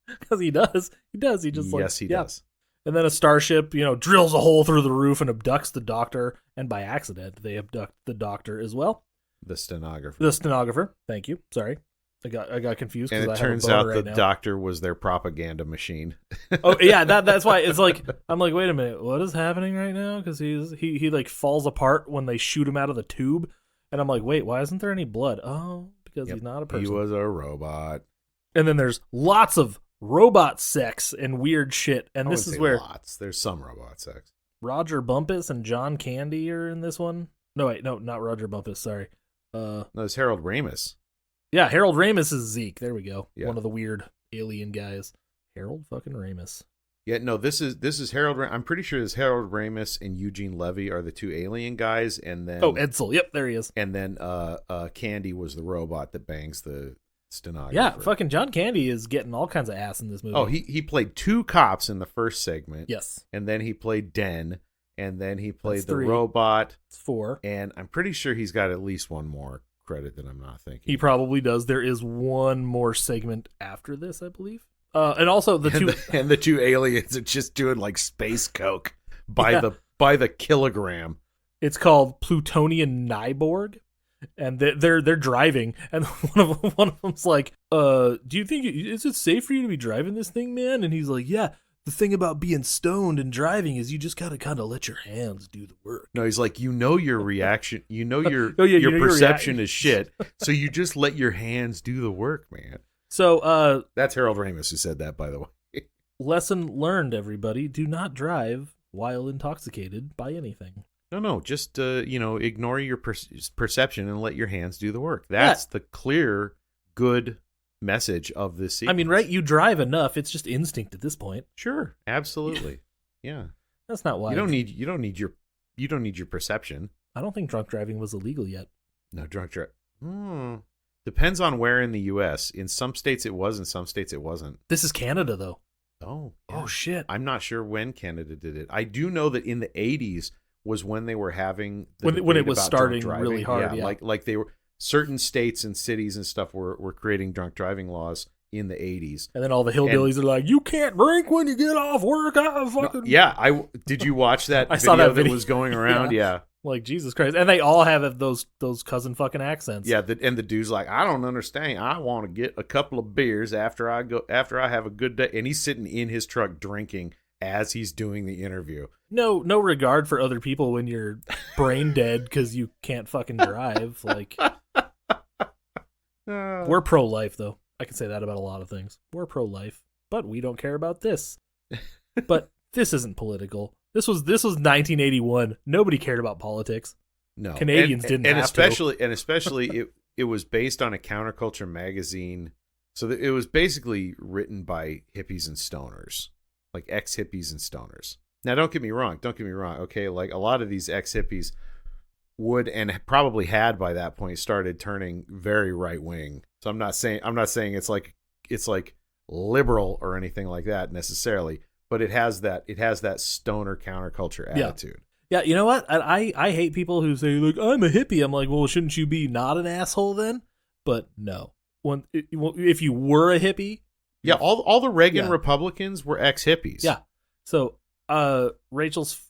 Because he does. He does. He just he does. And then a starship, drills a hole through the roof and abducts the doctor. And by accident, they abduct the doctor as well. The stenographer. The stenographer. Thank you. Sorry. I got confused. And it turns out the doctor was their propaganda machine. Oh yeah, that's why it's like, I'm like, wait a minute, what is happening right now? Because he like falls apart when they shoot him out of the tube. And I'm like, wait, why isn't there any blood? Oh, because he's not a person. He was a robot. And then there's lots of robot sex and weird shit. And this is where there's some robot sex. Roger Bumpus and John Candy are in this one. No, wait, no, not Roger Bumpus. Sorry. No, it's Harold Ramis. Yeah, Harold Ramis is Zeke. There we go. Yeah. One of the weird alien guys. Harold fucking Ramis. Yeah, no, this is Harold. I'm pretty sure this Harold Ramis and Eugene Levy are the two alien guys, and then Edsel. Yep, there he is. And then Candy was the robot that bangs the stenographer. Yeah, fucking John Candy is getting all kinds of ass in this movie. Oh, he played two cops in the first segment. Yes, and then he played Den, and then he played the robot. It's 4, and I'm pretty sure he's got at least one more credit that I'm not thinking. He probably does. There is one more segment after this, I believe. And also the two aliens are just doing like space coke by the kilogram. It's called Plutonian Nyborg, and they're driving, and one of them's like, "Do you think is it safe for you to be driving this thing, man?" And he's like, "Yeah. The thing about being stoned and driving is you just gotta kind of let your hands do the work." No, he's like, your reaction, your perception is shit, so you just let your hands do the work, man. So that's Harold Ramis who said that, by the way. Lesson learned, everybody: do not drive while intoxicated by anything. No, just ignore your perception and let your hands do the work. That's the clear, good message of this sequence. I mean, right? You drive enough; it's just instinct at this point. Sure, absolutely, yeah. That's not why you don't need your perception. I don't think drunk driving was illegal yet. No, drunk driving. Depends on where in the U.S. In some states it was, in some states it wasn't. This is Canada, though. Oh, yeah. Oh shit! I'm not sure when Canada did it. I do know that in the 80s was when they were having the when it was starting really hard. Yeah, like they were, certain states and cities and stuff were creating drunk driving laws in the 80s. And then all the hillbillies are like, "You can't drink when you get off work." Did you watch that? I saw that video that was going around. yeah. Like, Jesus Christ. And they all have those cousin fucking accents. Yeah, and the dude's like, "I don't understand. I want to get a couple of beers after I have a good day." And he's sitting in his truck drinking as he's doing the interview. No regard for other people when you're brain dead because you can't fucking drive. Like, we're pro-life, though. I can say that about a lot of things. We're pro-life, but we don't care about this. But this isn't political. This was 1981. Nobody cared about politics. No, Canadians didn't have to. And especially it was based on a counterculture magazine. So it was basically written by hippies and stoners, like ex-hippies and stoners. Now, don't get me wrong. Okay, like a lot of these ex-hippies would and probably had by that point started turning very right wing. So I'm not saying it's like liberal or anything like that necessarily. But it has that stoner counterculture attitude. Yeah, you know what? I hate people who say, like, "I'm a hippie." I'm like, well, shouldn't you be not an asshole then? But no. If you were a hippie... Yeah, all the Reagan Republicans were ex-hippies. Yeah. So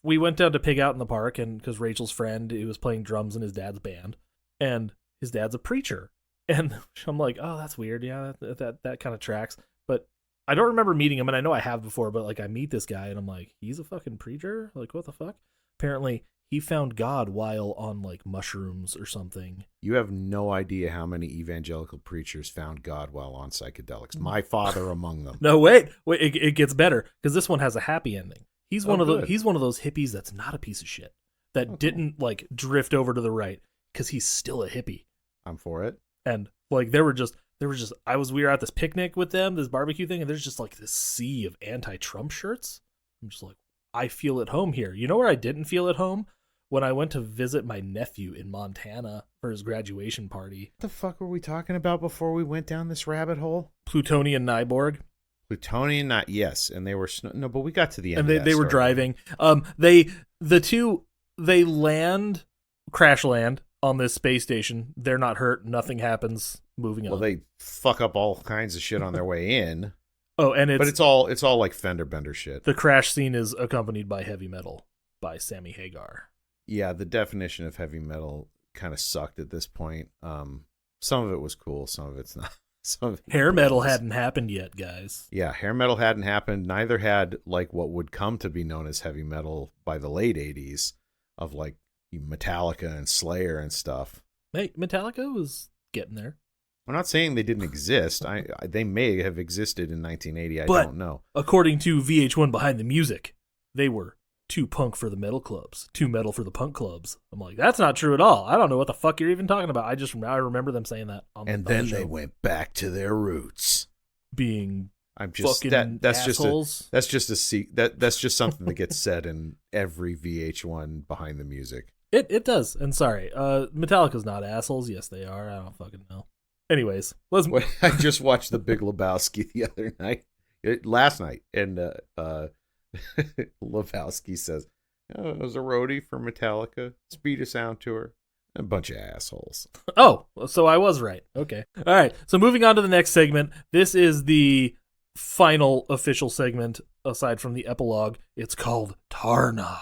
we went down to pig out in the park, and because Rachel's friend, he was playing drums in his dad's band, and his dad's a preacher. And I'm like, oh, that's weird. Yeah, that kind of tracks. But I don't remember meeting him, and I know I have before, but like I meet this guy and I'm like, he's a fucking preacher? Like, what the fuck? Apparently he found God while on like mushrooms or something. You have no idea how many evangelical preachers found God while on psychedelics. My father among them. No, wait, it gets better because this one has a happy ending. He's one of good. he's one of those hippies that's not a piece of shit that didn't like drift over to the right because he's still a hippie. I'm for it. And like we were at this picnic with them, this barbecue thing, and there's just like this sea of anti-Trump shirts. I'm just like, I feel at home here. You know where I didn't feel at home? When I went to visit my nephew in Montana for his graduation party. What the fuck were we talking about before we went down this rabbit hole? Plutonian Nyborg. Plutonian, not yes, and they were no, but we got to the end. And they were driving. They crash land on this space station. They're not hurt. Nothing happens. Moving on. Well, they fuck up all kinds of shit on their way in. Oh, and it's all like fender bender shit. The crash scene is accompanied by heavy metal by Sammy Hagar. Yeah, the definition of heavy metal kind of sucked at this point. Some of it was cool, some of it's not. Some of hair metal hadn't happened yet, guys. Yeah, hair metal hadn't happened. Neither had like what would come to be known as heavy metal by the late 80s of like Metallica and Slayer and stuff. Hey, Metallica was getting there. I'm not saying they didn't exist. They may have existed in 1980. I don't know. According to VH1 Behind the Music, they were too punk for the metal clubs, too metal for the punk clubs. I'm like, that's not true at all. I don't know what the fuck you're even talking about. I remember them saying that. And then they went back to their roots, being fucking assholes. That's just something that gets said in every VH1 Behind the Music. It does. And sorry, Metallica's not assholes. Yes, they are. I don't fucking know. Anyways, I just watched The Big Lebowski the other night, last night, and Lebowski says, "Oh, it was a roadie for Metallica, Speed of Sound tour." A bunch of assholes. Oh, so I was right. Okay. All right. So moving on to the next segment. This is the final official segment aside from the epilogue. It's called Tarna.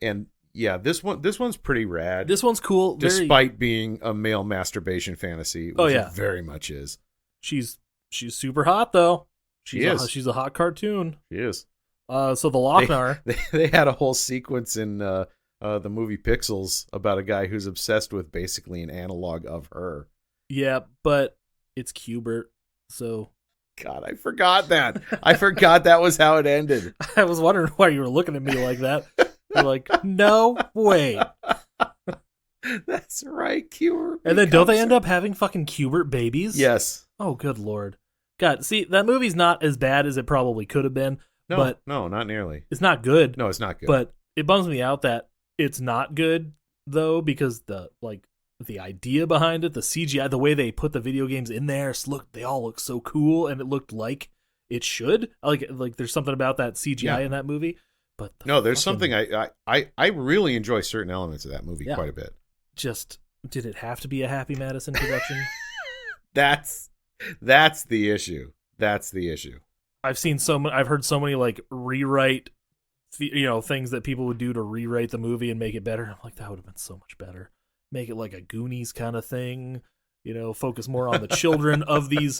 And yeah, this one's pretty rad. This one's cool. Despite being a male masturbation fantasy, which it very much is. She's super hot though. She's a hot cartoon. She is. So the Lochnar. They had a whole sequence in the movie Pixels about a guy who's obsessed with basically an analog of her. Yeah, but it's Qbert, so. God, I forgot that. I forgot that was how it ended. I was wondering why you were looking at me like that. You're like, no, wait. That's right, Qbert. And then don't they end up having fucking Qbert babies? Yes. Oh, good lord. God, see, that movie's not as bad as it probably could have been. No, not nearly. It's not good. No, it's not good. But it bums me out that it's not good, though, because the idea behind it, the CGI, the way they put the video games in there, they all look so cool, and it looked like it should. Like there's something about that CGI in that movie. But there's something I really enjoy certain elements of that movie quite a bit. Just, did it have to be a Happy Madison production? That's the issue. That's the issue. I've heard so many like rewrite, things that people would do to rewrite the movie and make it better. I'm like, that would have been so much better. Make it like a Goonies kind of thing. Focus more on the children of these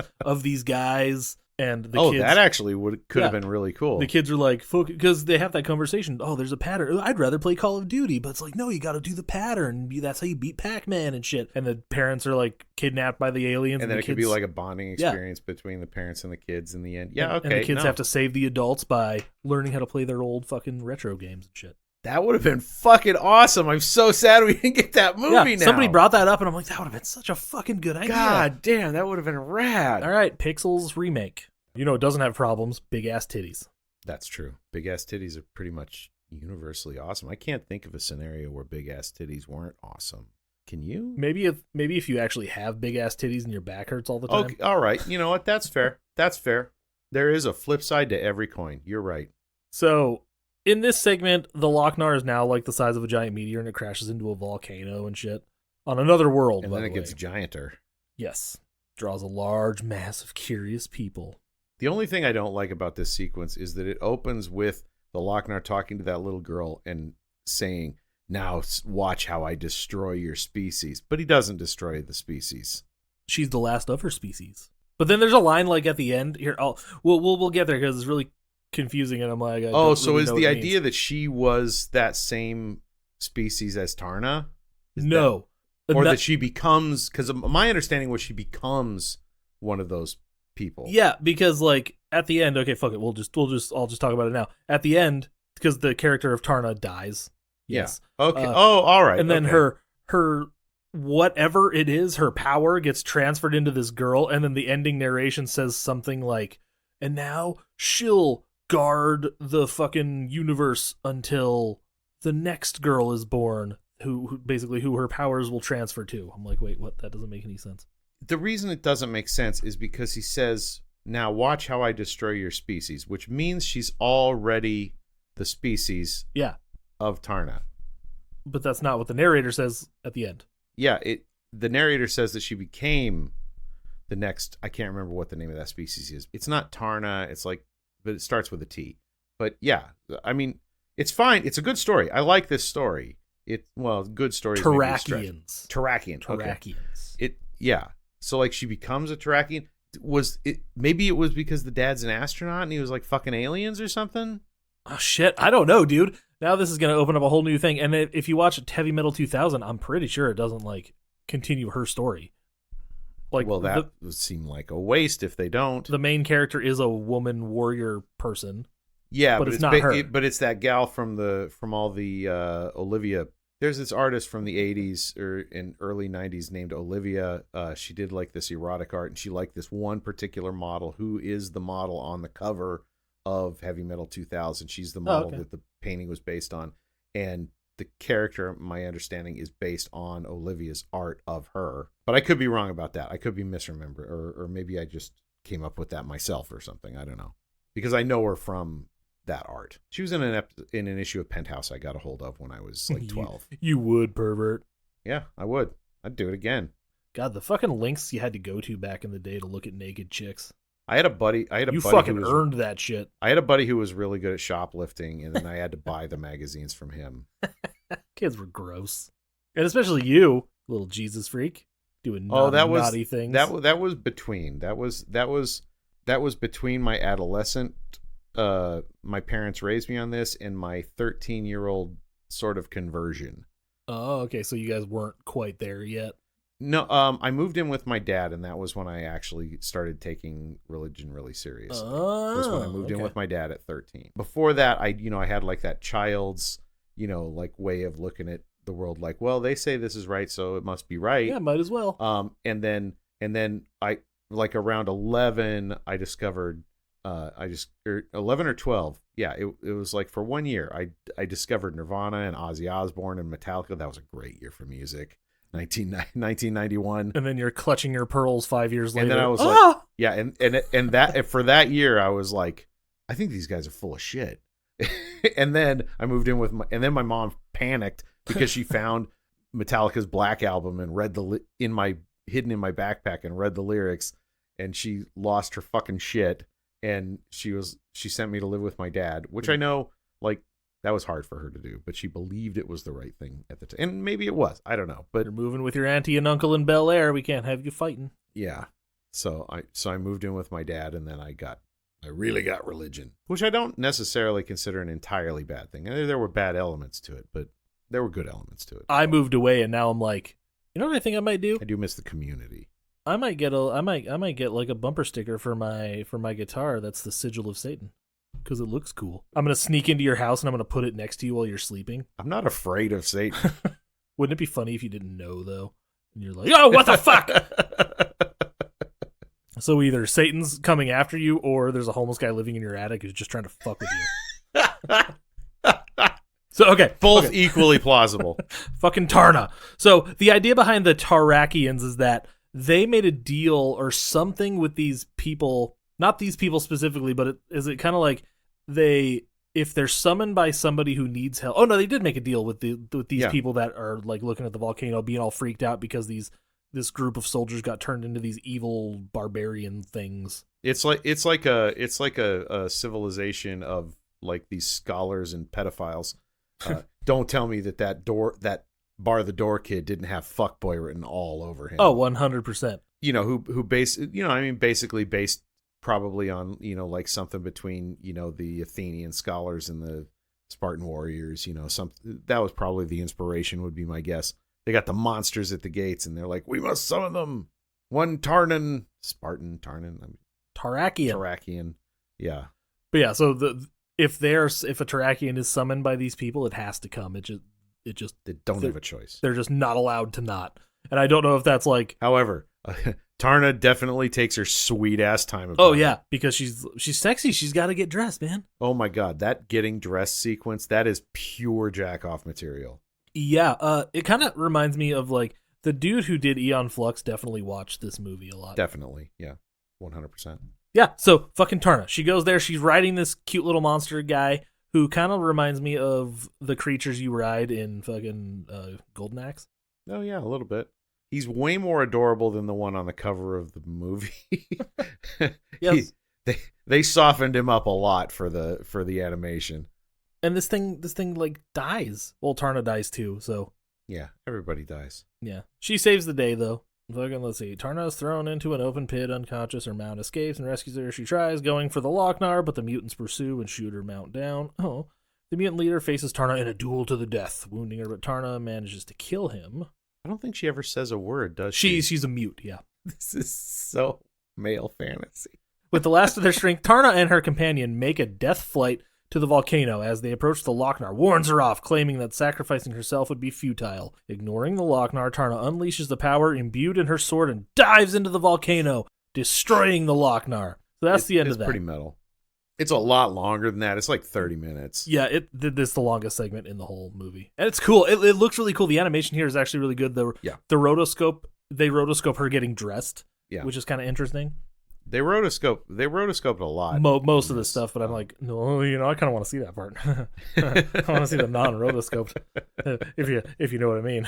guys and the kids. That actually could have been really cool. The kids are like, because they have that conversation. Oh, there's a pattern. I'd rather play Call of Duty, but it's like, no, you got to do the pattern. That's how you beat Pac-Man and shit. And the parents are like kidnapped by the aliens. And then it could be like a bonding experience between the parents and the kids in the end. Yeah, okay. And the kids have to save the adults by learning how to play their old fucking retro games and shit. That would have been fucking awesome. I'm so sad we didn't get that movie now. Somebody brought that up, and I'm like, that would have been such a fucking good idea. God damn, that would have been rad. All right, Pixels remake. It doesn't have problems. Big-ass titties. That's true. Big-ass titties are pretty much universally awesome. I can't think of a scenario where big-ass titties weren't awesome. Can you? Maybe if you actually have big-ass titties and your back hurts all the time. Okay, all right. You know what? That's fair. That's fair. There is a flip side to every coin. You're right. So, in this segment, the Lochnar is now like the size of a giant meteor, and it crashes into a volcano and shit on another world. And then it gets gianter. Yes. Draws a large mass of curious people. The only thing I don't like about this sequence is that it opens with the Lochnar talking to that little girl and saying, "Now watch how I destroy your species." But he doesn't destroy the species. She's the last of her species. But then there's a line like at the end here. We'll get there because it's really confusing, and I'm like, so is the idea that she was that same species as Tarna? No. Or that she becomes, because my understanding was she becomes one of those people. Yeah, because like at the end, okay, fuck it, I'll just talk about it now. At the end, because the character of Tarna dies. Yes. Yeah. Okay. All right. And then okay. her whatever it is, her power gets transferred into this girl, and then the ending narration says something like, and now she'll guard the fucking universe until the next girl is born, who basically who her powers will transfer to. I'm like, wait, what? That doesn't make any sense. The reason it doesn't make sense is because he says, now watch how I destroy your species, which means she's already the species of Tarna. But that's not what the narrator says at the end. Yeah, the narrator says that she became the next, I can't remember what the name of that species is. It's not Tarna, it's like, but it starts with a T. But yeah, I mean, it's fine. It's a good story. I like this story. Good story. Terrakians. Terrakian. Okay. Yeah. So like she becomes a Terrakian. Maybe it was because the dad's an astronaut and he was like fucking aliens or something? Oh shit, I don't know, dude. Now this is going to open up a whole new thing. And if you watch Heavy Metal 2000, I'm pretty sure it doesn't like continue her story. Like, well, that would seem like a waste if they don't. The main character is a woman warrior person. Yeah, but it's not her. But it's that gal from all the Olivia. There's this artist from the 80s or in early 90s named Olivia. She did like this erotic art, and she liked this one particular model who is the model on the cover of Heavy Metal 2000. She's the model that the painting was based on, and the character, my understanding, is based on Olivia's art of her. But I could be wrong about that. I could be misremembering, or maybe I just came up with that myself or something. I don't know, because I know her from that art. She was in an issue of Penthouse I got a hold of when I was like 12. You would, pervert. Yeah, I would. I'd do it again. God, the fucking links you had to go to back in the day to look at naked chicks. I had a buddy. You fucking earned that shit. I had a buddy who was really good at shoplifting, and then I had to buy the magazines from him. Kids were gross, and especially you, little Jesus freak, doing naughty things. That was between. That was between my adolescent. My parents raised me on this, and my 13-year-old sort of conversion. Oh, okay. So you guys weren't quite there yet. No, I moved in with my dad, and that was when I actually started taking religion really seriously. Oh, was when I moved in with my dad at 13. Before that, I had like that child's, like way of looking at the world, like, well, they say this is right, so it must be right. Yeah, might as well. And then I, like around 11, I discovered, 11 or 12. Yeah, it was like for 1 year, I discovered Nirvana and Ozzy Osbourne and Metallica. That was a great year for music. 1991, and then you're clutching your pearls 5 years later. And then I was like, yeah, and that for that year I was like, I think these guys are full of shit. And then I moved in with and then my mom panicked because she found Metallica's Black Album and read hidden in my backpack and read the lyrics, and she lost her fucking shit, and she sent me to live with my dad, which I know, like, that was hard for her to do, but she believed it was the right thing at the time. And maybe it was. I don't know. But you're moving with your auntie and uncle in Bel Air. We can't have you fighting. Yeah. So I moved in with my dad, and then I really got religion, which I don't necessarily consider an entirely bad thing. There were bad elements to it, but there were good elements to it. I moved away, and now I'm like, you know what I think I might do? I do miss the community. I might get like a bumper sticker for my guitar that's the Sigil of Satan. Because it looks cool. I'm going to sneak into your house and I'm going to put it next to you while you're sleeping. I'm not afraid of Satan. Wouldn't it be funny if you didn't know, though? And you're like, oh, what the fuck? So either Satan's coming after you or there's a homeless guy living in your attic who's just trying to fuck with you. So, okay. Both equally plausible. Fucking Tarna. So the idea behind the Tarakians is that they made a deal or something with these people. Not these people specifically, but is it kind of like if they're summoned by somebody who needs help? Oh no, they did make a deal with these people that are like looking at the volcano, being all freaked out because this group of soldiers got turned into these evil barbarian things. It's like a civilization of like these scholars and pedophiles. Don't tell me that bar the door kid didn't have fuckboy written all over him. Oh, 100%. Basically based probably on, like something between, the Athenian scholars and the Spartan warriors, that was probably the inspiration, would be my guess. They got the monsters at the gates, and they're like, we must summon them. One Tarnan, Spartan, Tarnan, Tarakian. Yeah. But yeah, so if a Tarakian is summoned by these people, it has to come. They don't have a choice. They're just not allowed to not. And I don't know if that's like. However, Tarna definitely takes her sweet ass time. Oh yeah, because she's sexy. She's got to get dressed, man. Oh my god, that getting dressed sequence, that is pure jack off material. Yeah, it kind of reminds me of like the dude who did Aeon Flux. Definitely watched this movie a lot. Definitely, yeah, 100%. Yeah, so fucking Tarna. She goes there. She's riding this cute little monster guy who kind of reminds me of the creatures you ride in fucking Golden Axe. Oh yeah, a little bit. He's way more adorable than the one on the cover of the movie. Yes. They softened him up a lot for the animation. And this thing like dies. Well, Tarna dies too, so. Yeah, everybody dies. Yeah. She saves the day though. Fucking, let's see. Tarna is thrown into an open pit, unconscious. Her mount escapes and rescues her. She tries going for the Lochnar, but the mutants pursue and shoot her mount down. Oh. The mutant leader faces Tarna in a duel to the death, wounding her, but Tarna manages to kill him. I don't think she ever says a word, does she? She's a mute, yeah. This is so male fantasy. With the last of their strength, Tarna and her companion make a death flight to the volcano. As they approach, the Lochnar warns her off, claiming that sacrificing herself would be futile. Ignoring the Lochnar, Tarna unleashes the power imbued in her sword and dives into the volcano, destroying the Lochnar. So that's the end of that. It's pretty metal. It's a lot longer than that. It's like 30 minutes. Yeah, this is the longest segment in the whole movie. And it's cool. It looks really cool. The animation here is actually really good. The rotoscope, they rotoscope her getting dressed, which is kind of interesting. They rotoscoped a lot. Most of this stuff, but I'm like, no, I kind of want to see that part. I want to see the non-rotoscoped, if you know what I mean.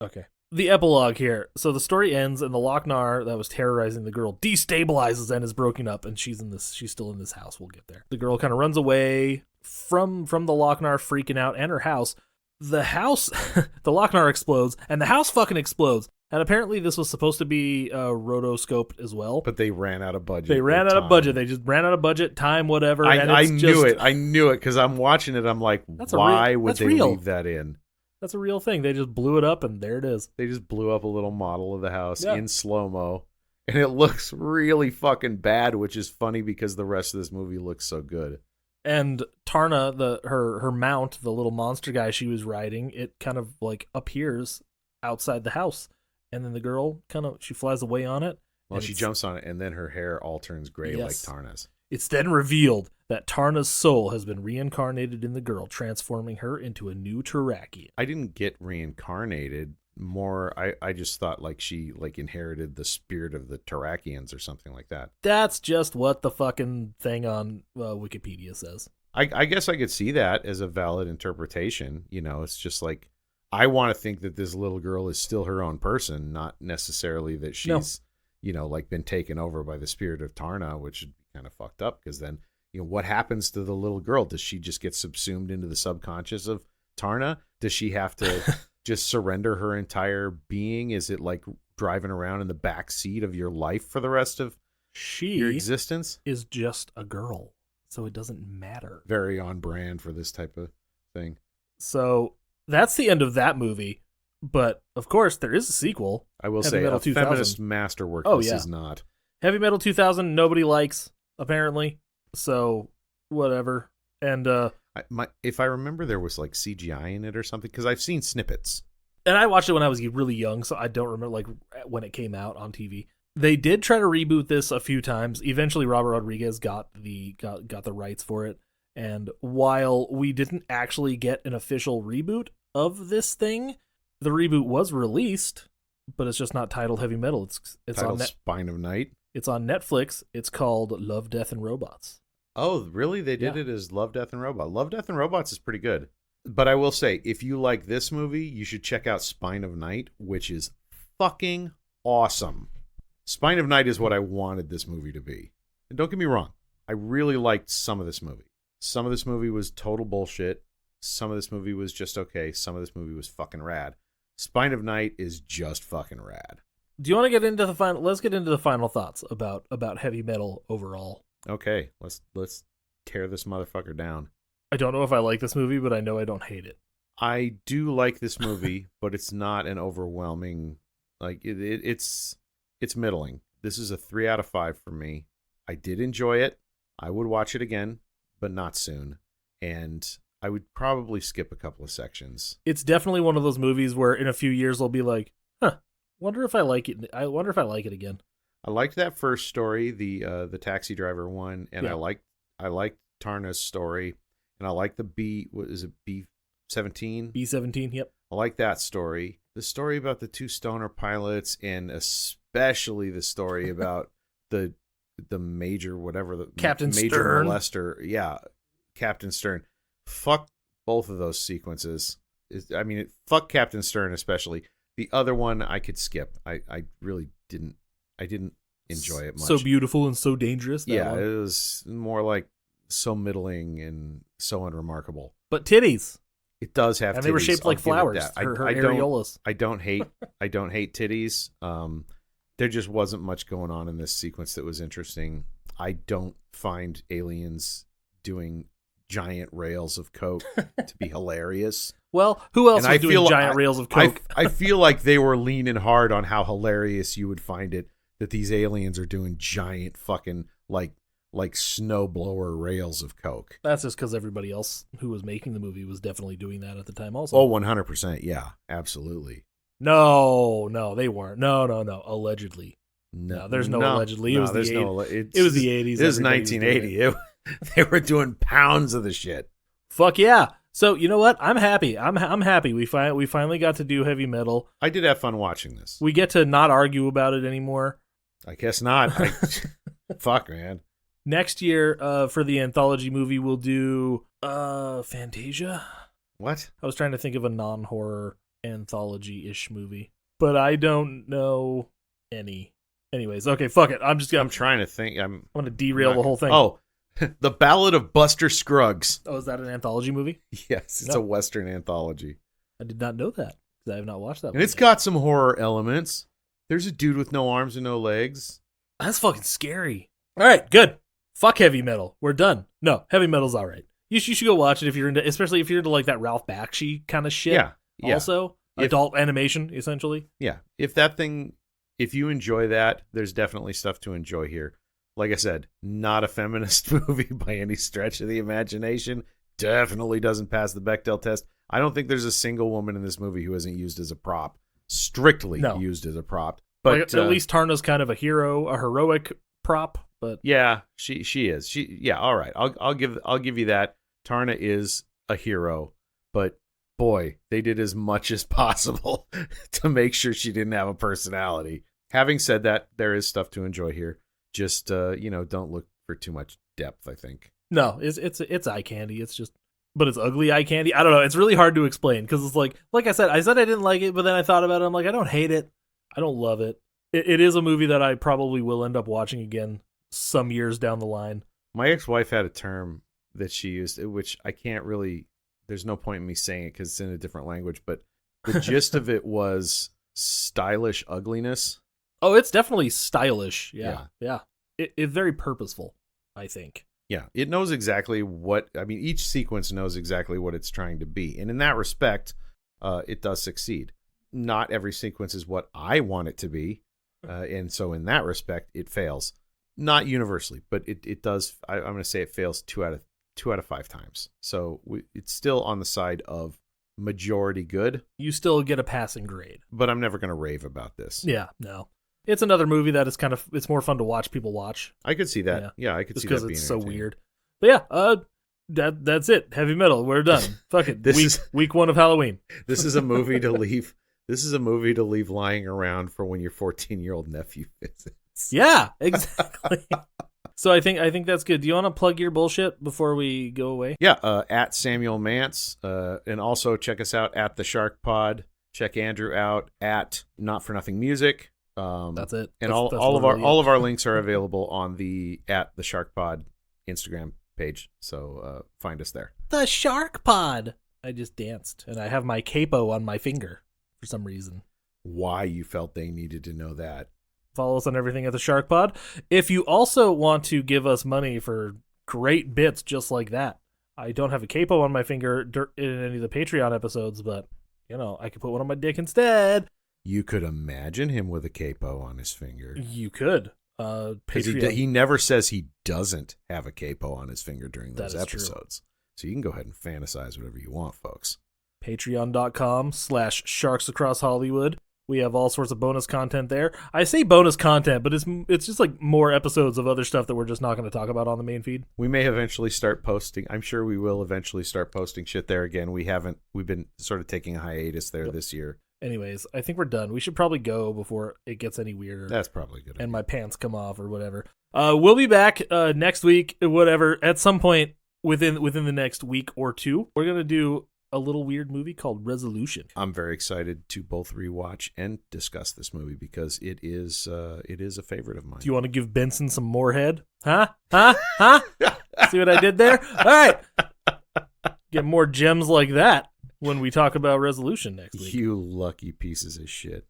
Okay. The epilogue here. So the story ends, and the Lochnar that was terrorizing the girl destabilizes and is broken up, and she's still in this house. We'll get there. The girl kind of runs away from the Lochnar, freaking out, and her house. The Lochnar explodes, and the house fucking explodes. And apparently this was supposed to be rotoscoped as well. But they ran out of budget. They just ran out of budget, time, whatever. I knew it because I'm watching it. I'm like, why would they leave that in? That's a real thing. They just blew it up, and there it is. They just blew up a little model of the house in slow-mo. And it looks really fucking bad, which is funny because the rest of this movie looks so good. And Tarna, her mount, the little monster guy she was riding, it kind of like appears outside the house. And then the girl she flies away on it. Well, she jumps on it, and then her hair all turns gray like Tarna's. It's then revealed that Tarna's soul has been reincarnated in the girl, transforming her into a new Tarakian. I didn't get reincarnated. More, I just thought like she inherited the spirit of the Tarakians or something like that. That's just what the fucking thing on Wikipedia says. I guess I could see that as a valid interpretation. It's just like, I want to think that this little girl is still her own person, not necessarily that she's, been taken over by the spirit of Tarna, which would be kind of fucked up because then, what happens to the little girl? Does she just get subsumed into the subconscious of Tarna? Does she have to just surrender her entire being? Is it like driving around in the back seat of your life for the rest of your existence? She is just a girl, so it doesn't matter. Very on brand for this type of thing. So that's the end of that movie. But, of course, there is a sequel. I will say, a feminist masterwork this is not. Heavy Metal 2000, nobody likes, apparently. So, whatever. And if I remember, there was like CGI in it or something, because I've seen snippets. And I watched it when I was really young, so I don't remember like when it came out on TV. They did try to reboot this a few times. Eventually, Robert Rodriguez got the rights for it. And while we didn't actually get an official reboot of this thing, the reboot was released, but it's just not titled Heavy Metal. It's titled on Spine of Night. It's on Netflix. It's called Love, Death, and Robots. Oh, really? They did it as Love, Death, and Robots. Love, Death, and Robots is pretty good. But I will say, if you like this movie, you should check out Spine of Night, which is fucking awesome. Spine of Night is what I wanted this movie to be. And don't get me wrong, I really liked some of this movie. Some of this movie was total bullshit. Some of this movie was just okay. Some of this movie was fucking rad. Spine of Night is just fucking rad. Do you want to get into the final? Let's get into the final thoughts about Heavy Metal overall. Okay, let's tear this motherfucker down. I don't know if I like this movie, but I know I don't hate it. I do like this movie, but it's not an overwhelming, like it's middling. This is a 3 out of 5 for me. I did enjoy it. I would watch it again, but not soon. And I would probably skip a couple of sections. It's definitely one of those movies where in a few years I'll be like, wonder if I like it. I wonder if I like it again. I liked that first story, the taxi driver one, and Yeah. I liked Tarna's story, and I like the B-17? B-17, yep. I like that story. The story about the 2 stoner pilots, and especially the story about the major, whatever, the Captain major Stern. molester. Yeah, Captain Stern. Fuck both of those sequences. Fuck Captain Stern especially. The other one I could skip. I really didn't. I didn't enjoy it much. So beautiful and so dangerous. Yeah, one. it was more like so middling and so unremarkable. But titties. It does have, And titties. they were shaped like I'll give it flowers. that. Her I areolas. I don't hate titties. There just wasn't much going on in this sequence that was interesting. I don't find aliens doing giant rails of coke to be hilarious. Well, who else And was doing giant rails of coke? I feel like they were leaning hard on how hilarious you would find it that these aliens are doing giant fucking like snowblower rails of coke. That's just because everybody else who was making the movie was definitely doing that at the time also. Oh, 100%. Yeah, absolutely. No, they weren't. No. Allegedly. No, there's no allegedly. It was the 80s. It was the 80s. It was 1980. They were doing pounds of the shit. Fuck yeah. So, you know what? I'm happy. I'm happy. We finally got to do heavy metal. I did have fun watching this. We get to not argue about it anymore. I guess not. Fuck, man. Next year, for the anthology movie, we'll do Fantasia. What? I was trying to think of a non-horror anthology-ish movie, but I don't know any. Anyways, okay, fuck it. I'm trying to think. I'm going to derail the whole thing. Oh, The Ballad of Buster Scruggs. Oh, is that an anthology movie? Yes, it's a Western anthology. I did not know that because I have not watched that And one it's yet. got some horror elements. There's a dude with no arms and no legs. That's fucking scary. All right, good. Fuck heavy metal. We're done. No, heavy metal's all right. You should go watch it if you're into, especially if you're into like that Ralph Bakshi kind of shit. Yeah. Also, adult animation, essentially. Yeah. If you enjoy that, there's definitely stuff to enjoy here. Like I said, not a feminist movie by any stretch of the imagination. Definitely doesn't pass the Bechdel test. I don't think there's a single woman in this movie who isn't used as a prop. Strictly used as a prop. But like, at least Tarna's kind of a heroic prop. But yeah, she is. All right. I'll give you that. Tarna is a hero, but boy, they did as much as possible to make sure she didn't have a personality. Having said that, there is stuff to enjoy here. Just don't look for too much depth, I think. No, it's eye candy. It's just, but it's ugly eye candy. I don't know. It's really hard to explain because it's like I said I didn't like it, but then I thought about it. I'm like, I don't hate it. I don't love it. It is a movie that I probably will end up watching again some years down the line. My ex-wife had a term that she used, which I can't really, there's no point in me saying it because it's in a different language, but the gist of it was stylish ugliness. Oh, it's definitely stylish. Yeah. It's very purposeful, I think. Yeah, it knows exactly each sequence knows exactly what it's trying to be. And in that respect, it does succeed. Not every sequence is what I want it to be. And so in that respect, it fails. Not universally, but it does. I'm going to say it fails 2 out of 5 times. So it's still on the side of majority good. You still get a passing grade. But I'm never going to rave about this. Yeah, no. It's another movie that is it's more fun to watch people watch. I could see that. Yeah, I could see that being because it's so entertaining. weird. But yeah, that's it. Heavy metal. We're done. Fuck it. Week 1 of Halloween. This is a movie to leave. This is a movie to leave lying around for when your 14-year-old nephew visits. Yeah, exactly. So I think that's good. Do you want to plug your bullshit before we go away? Yeah, at Samuel Mance, and also check us out at the Shark Pod. Check Andrew out at Not for Nothing Music. That's it. And that's all of our links are available on the at the Shark Pod Instagram page. So find us there. The Shark Pod. I just danced, and I have my capo on my finger for some reason. Why you felt they needed to know that? Follow us on everything at the Shark Pod. If you also want to give us money for great bits just like that. I don't have a capo on my finger in any of the Patreon episodes, but, I could put one on my dick instead. You could imagine him with a capo on his finger. You could. Patreon. He never says he doesn't have a capo on his finger during those episodes. True. So you can go ahead and fantasize whatever you want, folks. Patreon.com/sharksacrosshollywood. We have all sorts of bonus content there. I say bonus content, but it's just like more episodes of other stuff that we're just not going to talk about on the main feed. We may eventually start posting. I'm sure we will eventually start posting shit there again. We've been sort of taking a hiatus there this year. Anyways, I think we're done. We should probably go before it gets any weirder. That's probably good. And my pants come off or whatever. We'll be back next week, whatever, at some point within the next week or two. We're going to do a little weird movie called Resolution. I'm very excited to both rewatch and discuss this movie because it is a favorite of mine. Do you want to give Benson some more head? Huh? See what I did there? All right. Get more gems like that when we talk about Resolution next week. You lucky pieces of shit.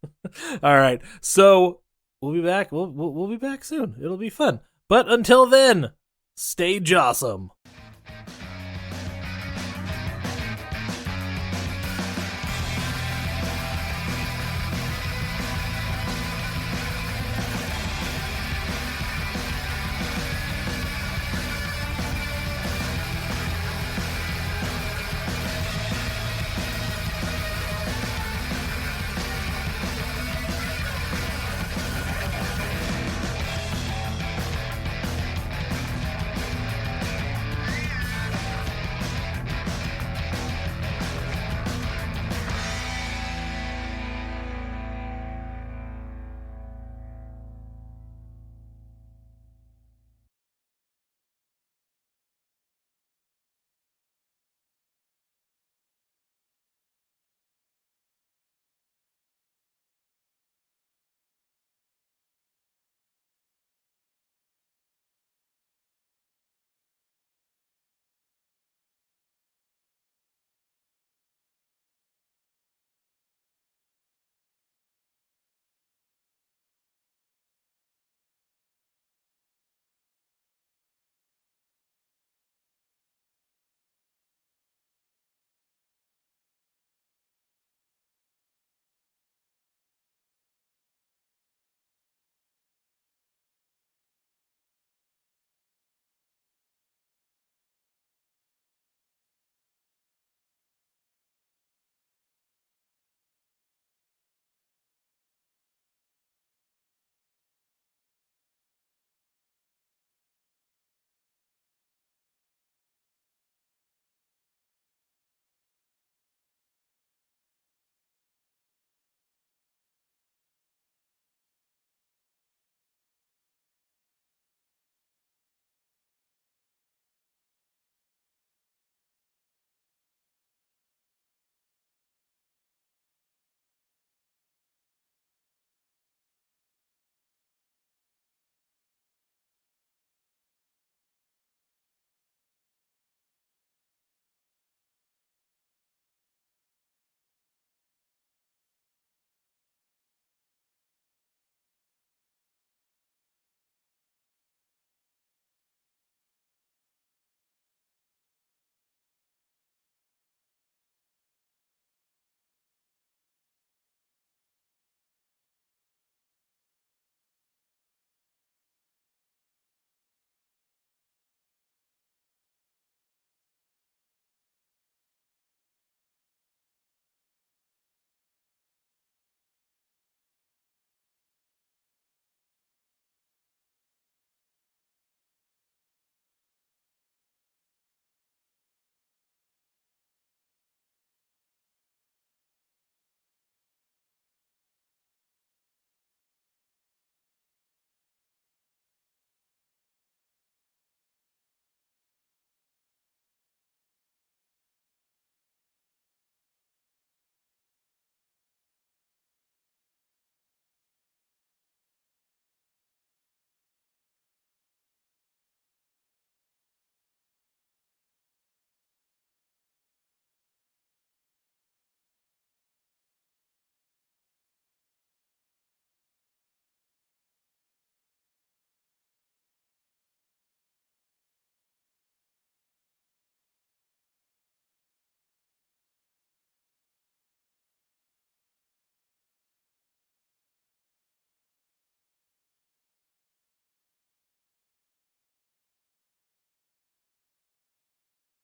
All right. So we'll be back. We'll be back soon. It'll be fun. But until then, stay jawsome.